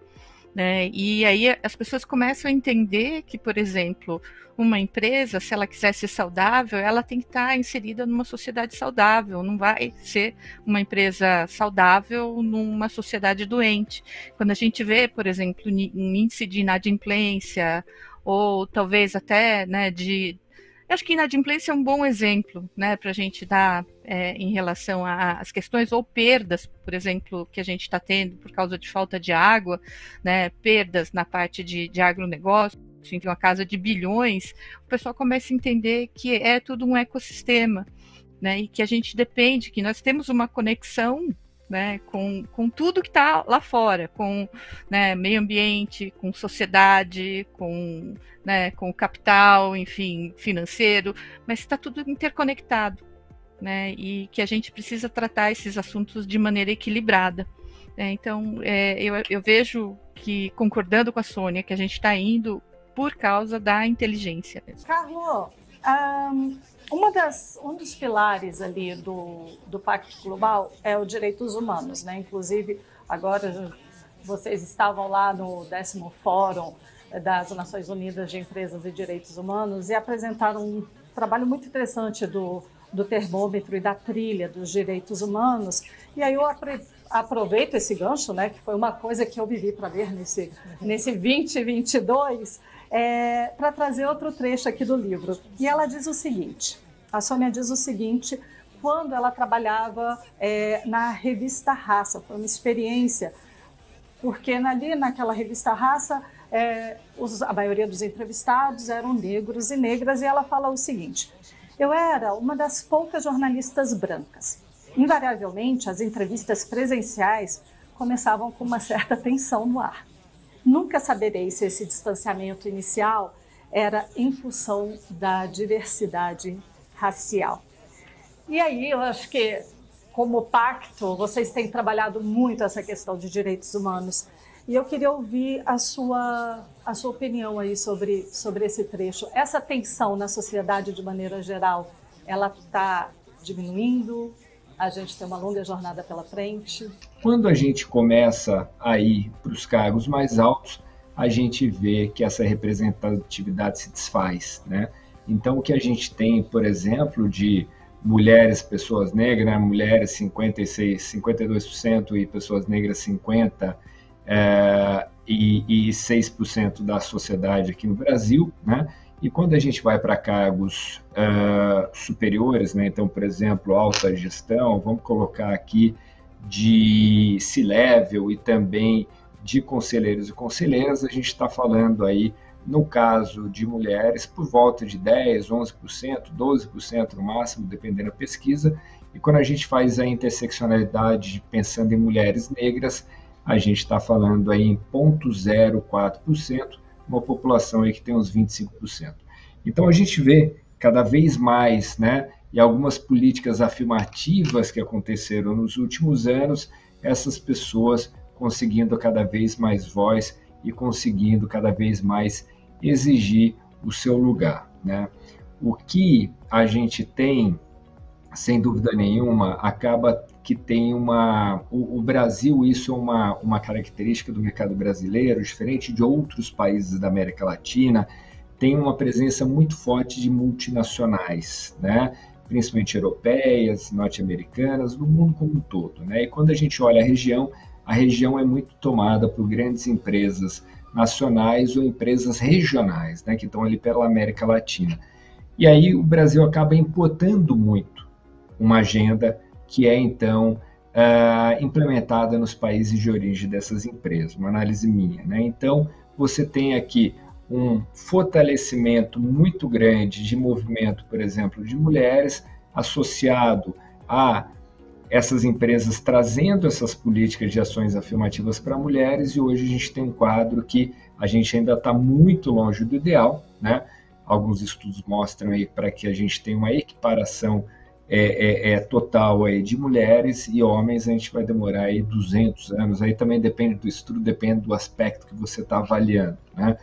né? E aí as pessoas começam a entender que, por exemplo, uma empresa, se ela quiser ser saudável, ela tem que estar inserida numa sociedade saudável, não vai ser uma empresa saudável numa sociedade doente. Quando a gente vê, por exemplo, um índice de inadimplência, ou talvez até, né, acho que inadimplência é um bom exemplo, né, para a gente dar em relação às questões ou perdas, por exemplo, que a gente está tendo por causa de falta de água, né, perdas na parte de agronegócio, enfim, uma casa de bilhões, o pessoal começa a entender que é tudo um ecossistema, né, e que a gente depende, que nós temos uma conexão, né, com tudo que está lá fora, com, né, meio ambiente, com sociedade, com o capital, enfim, financeiro, mas está tudo interconectado, né, e que a gente precisa tratar esses assuntos de maneira equilibrada. Então, eu vejo que, concordando com a Sônia, que a gente está indo por causa da inteligência. Carlo, um dos pilares ali do Pacto Global é o direitos humanos, né? Inclusive, agora vocês estavam lá no 10º Fórum das Nações Unidas de Empresas e Direitos Humanos e apresentaram um trabalho muito interessante do termômetro e da trilha dos direitos humanos. E aí eu aproveito esse gancho, né, que foi uma coisa que eu vivi para ver nesse 2022, para trazer outro trecho aqui do livro. E ela diz o seguinte, a Sônia diz o seguinte, quando ela trabalhava na revista Raça, foi uma experiência, porque ali naquela revista Raça, a maioria dos entrevistados eram negros e negras, e ela fala o seguinte, eu era uma das poucas jornalistas brancas. Invariavelmente, as entrevistas presenciais começavam com uma certa tensão no ar. Nunca saberei se esse distanciamento inicial era em função da diversidade racial. E aí, eu acho que, como pacto, vocês têm trabalhado muito essa questão de direitos humanos. E eu queria ouvir a sua opinião aí sobre esse trecho. Essa tensão na sociedade, de maneira geral, ela está diminuindo? A gente tem uma longa jornada pela frente? Quando a gente começa a ir para os cargos mais altos, a gente vê que essa representatividade se desfaz, né? Então, o que a gente tem, por exemplo, de mulheres, pessoas negras, né? Mulheres 52% e pessoas negras 50%, e 6% da sociedade aqui no Brasil, né? E quando a gente vai para cargos superiores, né? Então, por exemplo, alta gestão, vamos colocar aqui de C-level e também de conselheiros e conselheiras, a gente está falando aí, no caso de mulheres, por volta de 10%, 11%, 12% no máximo, dependendo da pesquisa. E quando a gente faz a interseccionalidade pensando em mulheres negras, a gente está falando aí em 0,04%, uma população aí que tem uns 25%. Então, a gente vê cada vez mais, né, e algumas políticas afirmativas que aconteceram nos últimos anos, essas pessoas conseguindo cada vez mais voz e conseguindo cada vez mais exigir o seu lugar, né? O que a gente tem, sem dúvida nenhuma, acaba que tem o Brasil, isso é uma característica do mercado brasileiro, diferente de outros países da América Latina, tem uma presença muito forte de multinacionais, né? Principalmente europeias, norte-americanas, no mundo como um todo, né? E quando a gente olha a região é muito tomada por grandes empresas nacionais ou empresas regionais, né? Que estão ali pela América Latina. E aí o Brasil acaba importando muito uma agenda que é, então, implementada nos países de origem dessas empresas, uma análise minha, né? Então, você tem aqui um fortalecimento muito grande de movimento, por exemplo, de mulheres, associado a essas empresas trazendo essas políticas de ações afirmativas para mulheres, e hoje a gente tem um quadro que a gente ainda está muito longe do ideal, né? Alguns estudos mostram aí para que a gente tenha uma equiparação total aí de mulheres e homens, a gente vai demorar aí 200 anos, aí também depende do estudo, depende do aspecto que você está avaliando, né?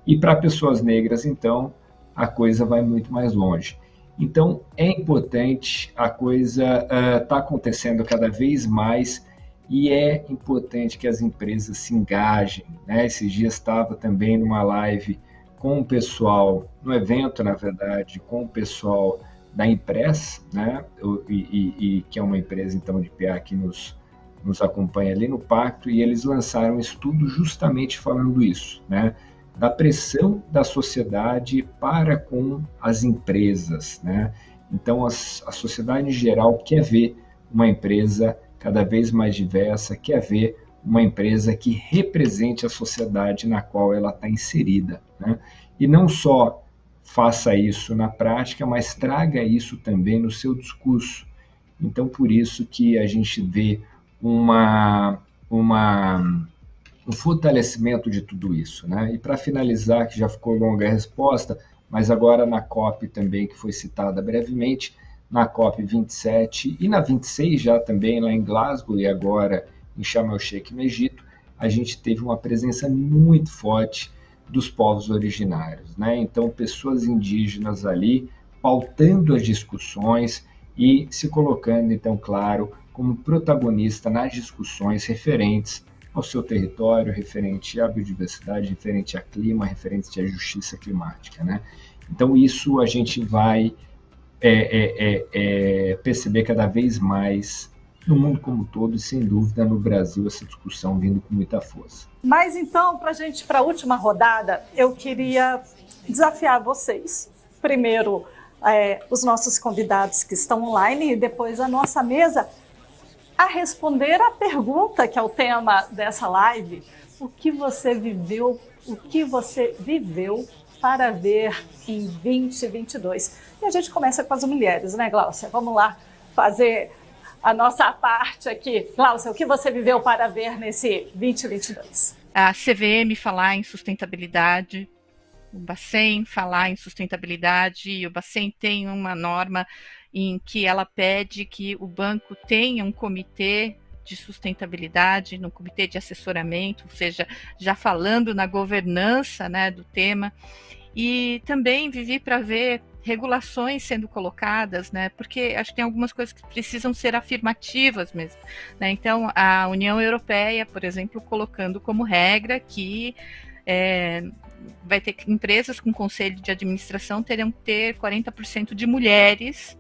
E para pessoas negras, então, a coisa vai muito mais longe. Então, é importante, a coisa está acontecendo cada vez mais e é importante que as empresas se engajem, né? Esses dias estava também numa live com o pessoal, no evento, na verdade, com o pessoal da Impress, né? E que é uma empresa, então, de PA que nos acompanha ali no Pacto, e eles lançaram um estudo justamente falando isso, né? Da pressão da sociedade para com as empresas, né? Então, a sociedade em geral quer ver uma empresa cada vez mais diversa, quer ver uma empresa que represente a sociedade na qual ela está inserida, né? E não só faça isso na prática, mas traga isso também no seu discurso. Então, por isso que a gente vê um fortalecimento de tudo isso, né? E para finalizar, que já ficou longa a resposta, mas agora na COP também, que foi citada brevemente, na COP 27 e na 26 já também, lá em Glasgow, e agora em Sharm el-Sheikh, no Egito, a gente teve uma presença muito forte dos povos originários, né? Então, pessoas indígenas ali, pautando as discussões e se colocando, então, claro, como protagonista nas discussões referentes ao seu território, referente à biodiversidade, referente a clima, referente à justiça climática, né? Então, isso a gente vai perceber cada vez mais no mundo como um todo e, sem dúvida, no Brasil, essa discussão vindo com muita força. Mas então, para a última rodada, eu queria desafiar vocês. Primeiro, os nossos convidados que estão online e depois a nossa mesa, a responder a pergunta que é o tema dessa live: o que você viveu para ver em 2022? E a gente começa com as mulheres, né, Gláucia? Vamos lá fazer a nossa parte aqui. Gláucia, o que você viveu para ver nesse 2022? A CVM falar em sustentabilidade, o Bacen falar em sustentabilidade, e o Bacen tem uma norma em que ela pede que o banco tenha um comitê de sustentabilidade, no comitê de assessoramento, ou seja, já falando na governança, né, do tema. E também vivi para ver regulações sendo colocadas, né, porque acho que tem algumas coisas que precisam ser afirmativas mesmo, né. Então, a União Europeia, por exemplo, colocando como regra que vai ter empresas com conselho de administração terão que ter 40% de mulheres,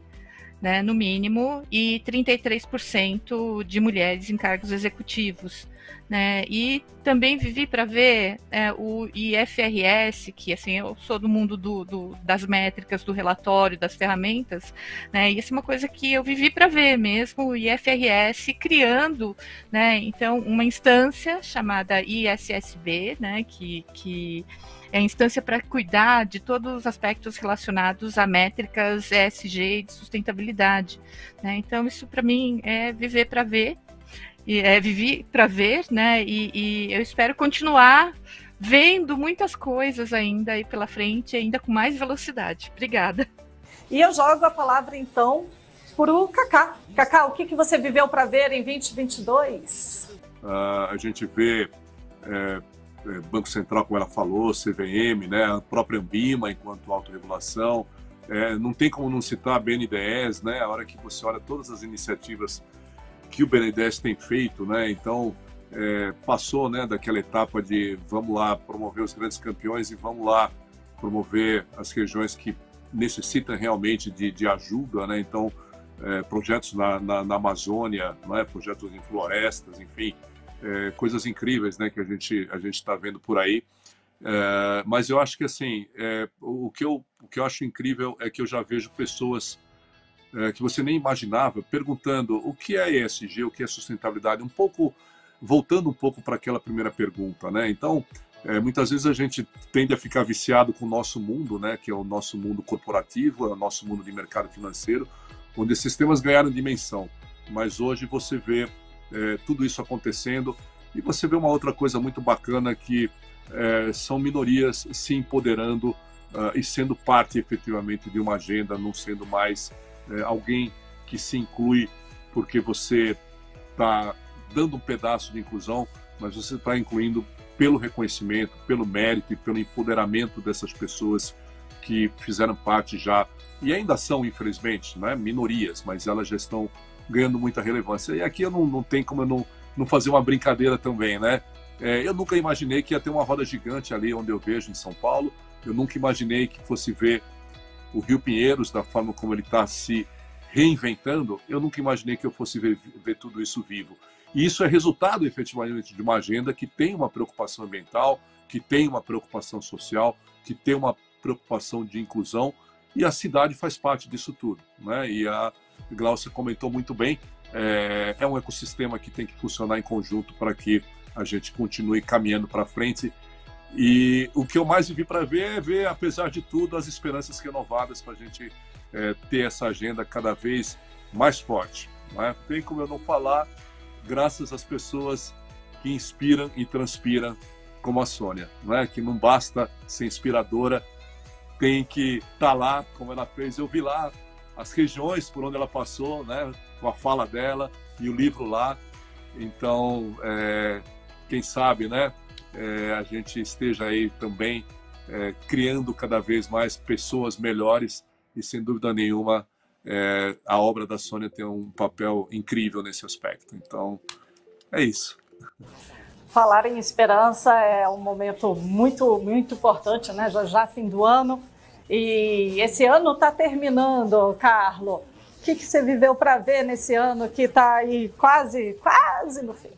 né, no mínimo, e 33% de mulheres em cargos executivos, né? E também vivi para ver o IFRS, que assim, eu sou do mundo das métricas, do relatório, das ferramentas, né? E isso é uma coisa que eu vivi para ver mesmo, o IFRS criando, né, então, uma instância chamada ISSB, né, que é a instância para cuidar de todos os aspectos relacionados a métricas ESG e de sustentabilidade, né? Então, isso para mim é viver para ver, vivi para ver, né? E eu espero continuar vendo muitas coisas ainda aí pela frente, ainda com mais velocidade. Obrigada. E eu jogo a palavra, então, para o Cacá. Cacá, o que você viveu para ver em 2022? A gente vê Banco Central, como ela falou, CVM, né, a própria Anbima enquanto autorregulação. Não tem como não citar a BNDES, né, a hora que você olha todas as iniciativas que o BNDES tem feito, né, então passou, né, daquela etapa de vamos lá promover os grandes campeões e vamos lá promover as regiões que necessitam realmente de ajuda, né, então projetos na Amazônia, né, projetos em florestas, enfim, coisas incríveis, né, que a gente está vendo por aí. Mas eu acho que assim, o que eu acho incrível é que eu já vejo pessoas que você nem imaginava perguntando o que é ESG, o que é sustentabilidade, voltando um pouco para aquela primeira pergunta, né? Então, muitas vezes a gente tende a ficar viciado com o nosso mundo, né, que é o nosso mundo corporativo, é o nosso mundo de mercado financeiro, onde esses temas ganharam dimensão. Mas hoje você vê tudo isso acontecendo, e você vê uma outra coisa muito bacana que são minorias se empoderando e sendo parte efetivamente de uma agenda, não sendo mais alguém que se inclui porque você está dando um pedaço de inclusão, mas você está incluindo pelo reconhecimento, pelo mérito e pelo empoderamento dessas pessoas que fizeram parte já, e ainda são, infelizmente, né, minorias, mas elas já estão ganhando muita relevância. E aqui eu não tem como eu não fazer uma brincadeira também, né? Eu nunca imaginei que ia ter uma roda gigante ali onde eu vejo, em São Paulo. Eu nunca imaginei que fosse ver o Rio Pinheiros, da forma como ele está se reinventando. Eu nunca imaginei que eu fosse ver tudo isso vivo. E isso é resultado, efetivamente, de uma agenda que tem uma preocupação ambiental, que tem uma preocupação social, que tem uma preocupação de inclusão, e a cidade faz parte disso tudo, né? E a Gláucia comentou muito bem, é um ecossistema que tem que funcionar em conjunto para que a gente continue caminhando para frente. E o que eu mais vivi para ver é ver, apesar de tudo, as esperanças renovadas para a gente ter essa agenda cada vez mais forte. Não é? Tem como eu não falar, graças às pessoas que inspiram e transpiram, como a Sônia, não é? Que não basta ser inspiradora, tem que estar lá, como ela fez. Eu vi lá as regiões por onde ela passou, né, com a fala dela e o livro lá. Então, quem sabe, né, a gente esteja aí também criando cada vez mais pessoas melhores, e sem dúvida nenhuma a obra da Sônia tem um papel incrível nesse aspecto. Então, é isso. Falar em esperança é um momento muito, muito importante, né? Já fim do ano. E esse ano está terminando, Carlos. que você viveu para ver nesse ano que está aí quase no fim?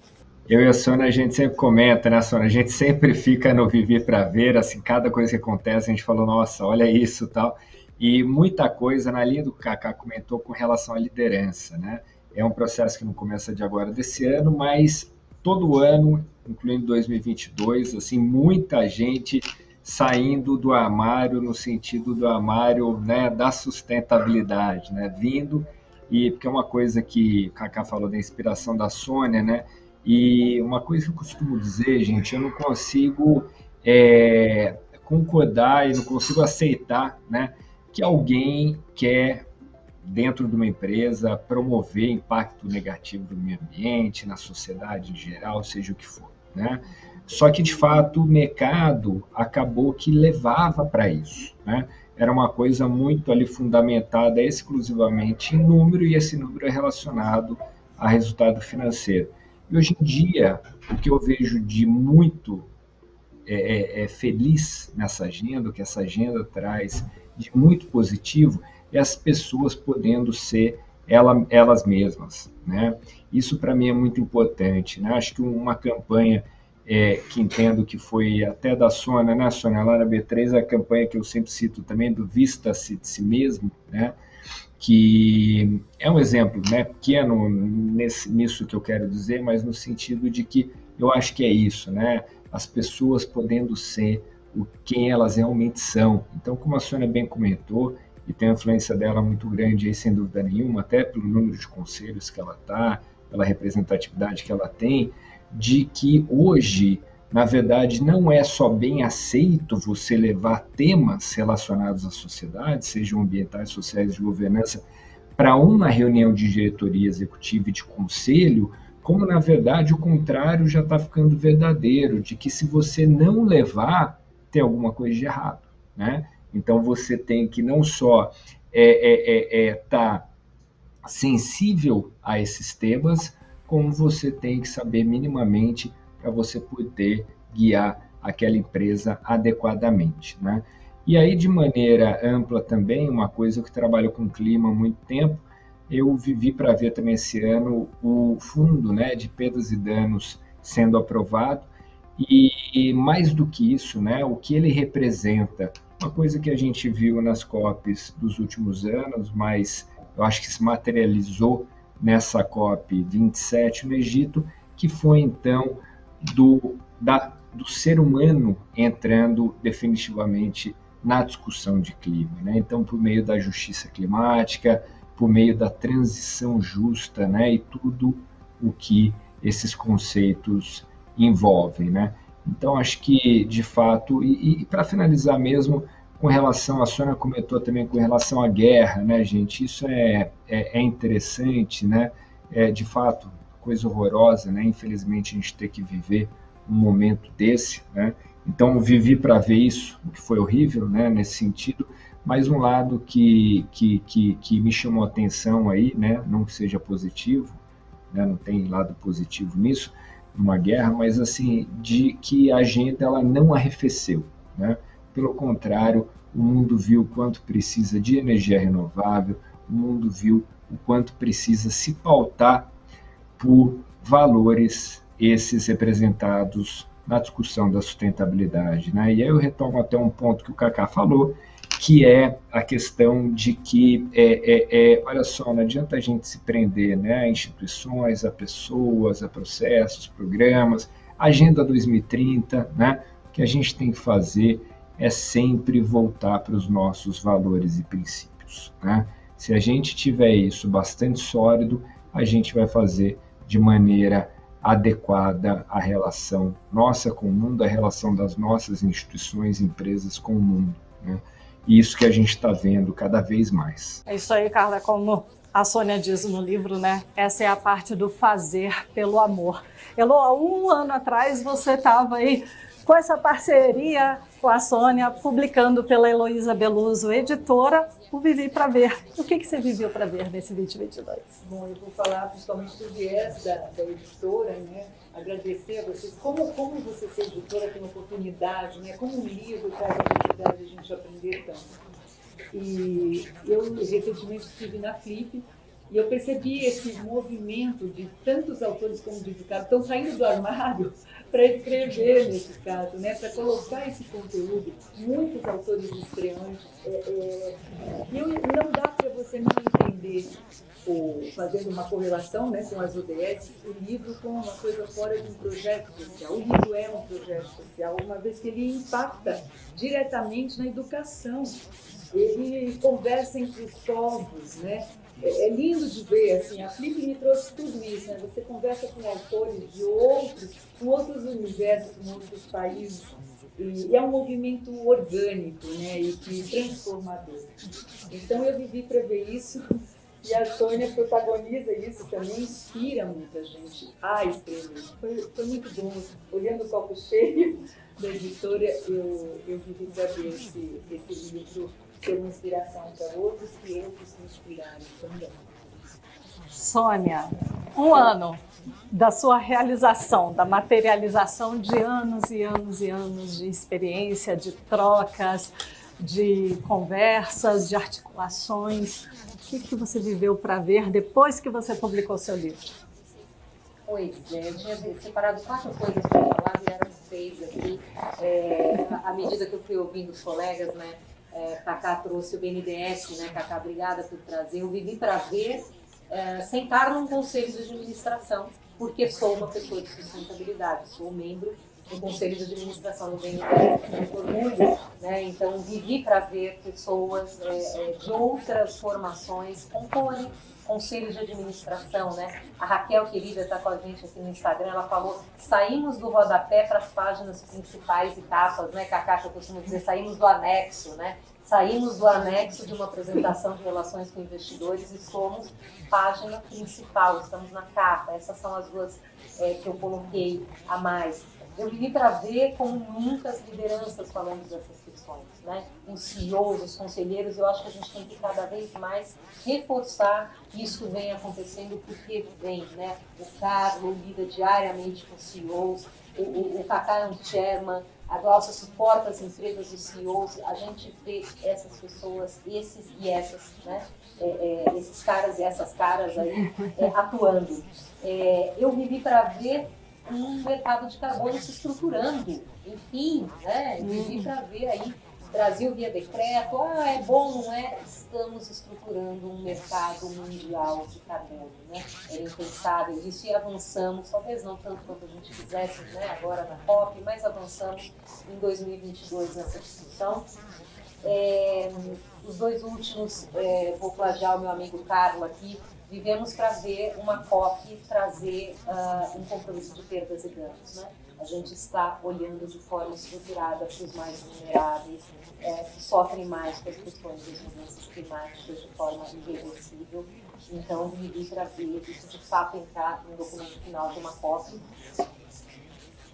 Eu e a Sônia, a gente sempre comenta, né, Sônia? A gente sempre fica no viver para ver, assim, cada coisa que acontece, a gente fala, nossa, olha isso e tal. E muita coisa na linha do que o Cacá comentou com relação à liderança, né? É um processo que não começa de agora desse ano, mas todo ano, incluindo 2022, assim, muita gente saindo do armário, no sentido do armário, né, da sustentabilidade, né? Vindo, e porque é uma coisa que o Cacá falou da inspiração da Sônia, né? E uma coisa que eu costumo dizer, gente, eu não consigo concordar e não consigo aceitar, né, que alguém quer, dentro de uma empresa, promover impacto negativo no meio ambiente, na sociedade em geral, seja o que for, né? Só que, de fato, o mercado acabou que levava para isso, né? Era uma coisa muito ali fundamentada exclusivamente em número, e esse número é relacionado a resultado financeiro. E hoje em dia, o que eu vejo de muito feliz nessa agenda, o que essa agenda traz de muito positivo, é as pessoas podendo ser elas mesmas, né? Isso para mim é muito importante, né? Acho que uma campanha que entendo que foi até da Sônia, né, Sônia, lá na B3, a campanha que eu sempre cito também, do Vista-se de si mesmo, né? Que é um exemplo, né, pequeno nisso que eu quero dizer, mas no sentido de que eu acho que é isso, né, as pessoas podendo ser quem elas realmente são. Então, como a Sônia bem comentou, e tem a influência dela muito grande aí, sem dúvida nenhuma, até pelo número de conselhos que ela está, pela representatividade que ela tem, de que hoje, na verdade, não é só bem aceito você levar temas relacionados à sociedade, sejam ambientais, sociais, de governança, para uma reunião de diretoria executiva e de conselho, como, na verdade, o contrário já está ficando verdadeiro, de que se você não levar, tem alguma coisa de errado, né? Então, você tem que não só estar sensível a esses temas, como você tem que saber minimamente para você poder guiar aquela empresa adequadamente, né? E aí, de maneira ampla também, uma coisa que trabalho com clima há muito tempo, eu vivi para ver também esse ano o fundo, né, de perdas e danos sendo aprovado, e mais do que isso, né, o que ele representa, uma coisa que a gente viu nas COPs dos últimos anos, mas eu acho que se materializou nessa COP 27 no Egito, que foi então do ser humano entrando definitivamente na discussão de clima, né? Então, por meio da justiça climática, por meio da transição justa, né? E tudo o que esses conceitos envolvem, né? Então, acho que, de fato, e para finalizar mesmo, com relação, a Sônia comentou também com relação à guerra, né, gente? Isso é interessante, né? De fato, coisa horrorosa, né? Infelizmente, a gente tem que viver um momento desse, né? Então, vivi para ver isso, o que foi horrível, né? Nesse sentido. Mas um lado que me chamou a atenção aí, né? Não que seja positivo, né? Não tem lado positivo nisso, numa guerra, mas assim, de que a agenda ela não arrefeceu, né? Pelo contrário, o mundo viu o quanto precisa de energia renovável, o mundo viu o quanto precisa se pautar por valores esses representados na discussão da sustentabilidade, né? E aí eu retomo até um ponto que o Cacá falou, que é a questão de que, olha só, não adianta a gente se prender, né, a instituições, a pessoas, a processos, programas, Agenda 2030, né? O que a gente tem que fazer é sempre voltar para os nossos valores e princípios, né? Se a gente tiver isso bastante sólido, a gente vai fazer de maneira adequada a relação nossa com o mundo, a relação das nossas instituições e empresas com o mundo, né? E isso que a gente está vendo cada vez mais. É isso aí, Carla, como a Sônia diz no livro, né? Essa é a parte do fazer pelo amor. Elô, há um ano atrás você estava aí com essa parceria com a Sônia, publicando pela Heloísa Beluso, editora, o Vivi para Ver. O que você viveu para ver nesse 2022? Bom, eu vou falar principalmente do viés da editora, né? Agradecer a vocês. Como você ser editora tem oportunidade, né? Como um livro traz a oportunidade de a gente aprender tanto. E eu recentemente estive na Flip e eu percebi esse movimento de tantos autores, como diz o Carlos, estão saindo do armário para escrever nesse caso, né? Para colocar esse conteúdo. Muitos autores estreantes. Não dá para você não entender, fazendo uma correlação, né, com as ODS, o livro como uma coisa fora de um projeto social. O livro é um projeto social, uma vez que ele impacta diretamente na educação. Ele conversa entre os povos, né? É lindo de ver, assim, a Flip me trouxe tudo isso, né? Você conversa com autores de com outros universos, com outros países, e é um movimento orgânico, né? E transformador. Então eu vivi para ver isso, e a Sônia protagoniza isso também, inspira muita gente a escrever. Foi muito bom. Olhando o copo cheio da editora, eu vivi para ver esse livro ser uma inspiração para outros e outros se inspirarem também. Sônia, um ano da sua realização, da materialização de anos e anos e anos de experiência, de trocas, de conversas, de articulações. O que você viveu para ver depois que você publicou seu livro? Pois é, eu tinha separado 4 coisas para falar, vieram 6 aqui. À medida que eu fui ouvindo os colegas, né? Cacá trouxe o BNDES, né? Cacá, obrigada por trazer. Eu vivi para ver, sentar num conselho de administração, porque sou uma pessoa de sustentabilidade, sou membro do conselho de administração do BNDES, com muito orgulho, né? Então vivi para ver pessoas de outras formações comporem conselho de administração, né? A Raquel, querida, está com a gente aqui no Instagram, ela falou, saímos do rodapé para as páginas principais e capas, né, Cacá, que eu costumo dizer, saímos do anexo, né? Saímos do anexo de uma apresentação de relações com investidores e somos página principal, estamos na capa. Essas são as duas que eu coloquei a mais. Eu vim para ver como muitas lideranças falando dessas questões, né? Os CEOs, os conselheiros, eu acho que a gente tem que cada vez mais reforçar que isso vem acontecendo porque vem, né? O Carlos lida diariamente com CEOs, o Cacá é um chairman, a Glaucia suporta as empresas dos CEOs, a gente vê essas pessoas, esses e essas, né? Esses caras e essas caras aí atuando. Eu vivi para ver um mercado de carbono se estruturando, enfim, né? Vivi para ver aí Brasil via decreto, é bom, não é? Estamos estruturando um mercado mundial de carbono, né? Era impensável isso e avançamos, talvez não tanto quanto a gente quisesse, né? Agora na COP, mas avançamos em 2022 nessa discussão. Os 2 últimos, vou plagiar o meu amigo Carlos aqui, vivemos para ver uma COP trazer um compromisso de perdas e ganhos, né? A gente está olhando de forma estruturada para os mais vulneráveis, que sofrem mais com as questões das mudanças climáticas de forma irreversível. Então, vivi para ver isso de fato entrar no documento final de uma COP.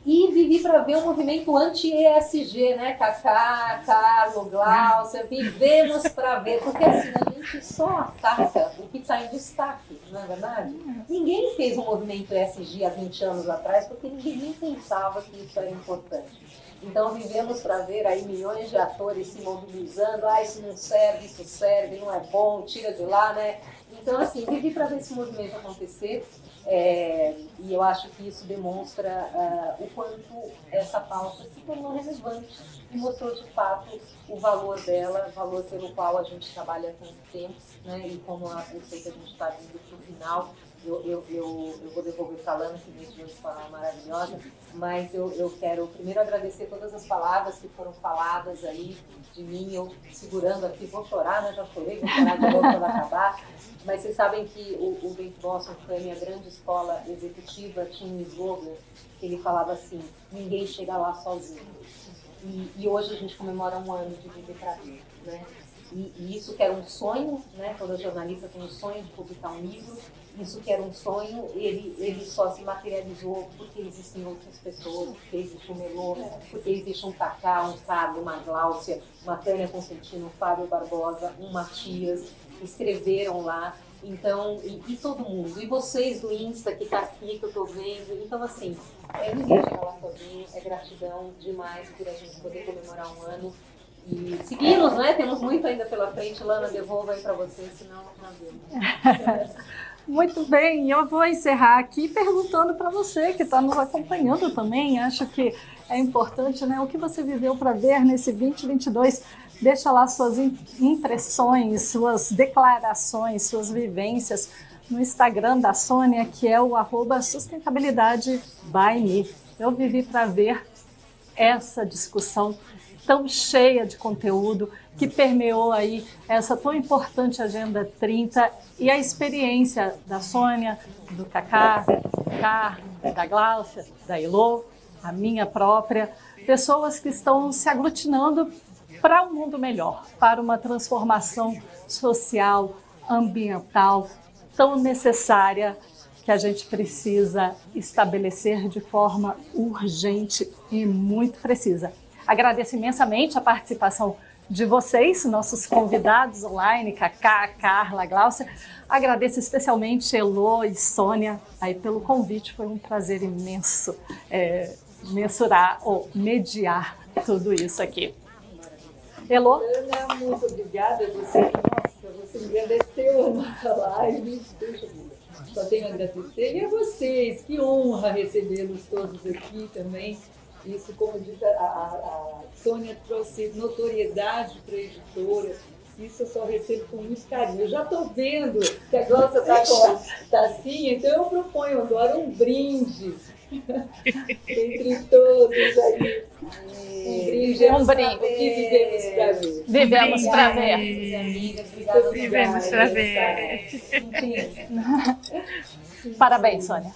E vivi para ver um movimento anti-ESG, né? Cacá, Carlos, Glaucia, vivemos para ver, porque assim, a gente só ataca o que está em destaque, não é verdade? Ninguém fez um movimento ESG há 20 anos atrás, porque ninguém nem pensava que isso era importante. Então vivemos para ver aí milhões de atores se mobilizando, isso não serve, isso serve, não é bom, tira de lá, né? Então assim, vivi para ver esse movimento acontecer. E eu acho que isso demonstra o quanto essa pauta se tornou relevante e mostrou de fato o valor dela, valor pelo qual a gente trabalha há tanto tempo, né? E como eu sei que a gente está vindo para o final, eu vou devolver falando que me de falar maravilhosa, mas eu quero primeiro agradecer todas as palavras que foram faladas aí de mim, eu segurando aqui, vou chorar, né? Já chorei, vou chorar de novo quando acabar. Mas vocês sabem que o Bent Boston, que foi a minha grande escola executiva, tinha um slogan que ele falava assim, ninguém chega lá sozinho. E hoje a gente comemora um ano de Viver para Ver, né? E isso que era um sonho, né? Toda jornalista tem um sonho de publicar um livro, isso que era um sonho, ele só se materializou porque existem outras pessoas, porque existe um Melô, porque existe um Cacá, um Carlos, uma Glaucia, uma Tânia Constantino, um Fábio Barbosa, um Matias, escreveram lá, então, e todo mundo, e vocês do Insta que tá aqui, que eu tô vendo, então assim, ninguém chega lá sozinho, é gratidão demais por a gente poder comemorar um ano, e seguimos, né? Temos muito ainda pela frente. Lana, devolvo aí para você, senão não deu. Muito bem, eu vou encerrar aqui perguntando para você que está nos acompanhando também. Acho que é importante, né? O que você viveu para ver nesse 2022? Deixa lá suas impressões, suas declarações, suas vivências no Instagram da Sônia, que é o @sustentabilidade_by_me. Eu vivi para ver essa discussão tão cheia de conteúdo que permeou aí essa tão importante Agenda 30 e a experiência da Sônia, do Cacá, do Carlos, da Gláucia, da Elô, a minha própria, pessoas que estão se aglutinando para um mundo melhor, para uma transformação social, ambiental, tão necessária que a gente precisa estabelecer de forma urgente e muito precisa. Agradeço imensamente a participação de vocês, nossos convidados online, Cacá, Carla, Gláucia. Agradeço especialmente Elô e Sônia aí pelo convite, foi um prazer imenso mensurar ou mediar tudo isso aqui. Elô? Ana, muito obrigada. Você engrandeceu a nossa live. Puxa vida. Só tenho a agradecer. E a vocês, que honra recebê-los todos aqui também. Isso, como disse a Sônia, trouxe notoriedade para a editora. Isso eu só recebo com muito carinho. Eu já estou vendo que a Gláucia está com a tacinha, então eu proponho agora um brinde entre todos aí. Um brinde. O que vivemos para ver. Vivemos para ver. Vivemos para ver. Parabéns, Sônia.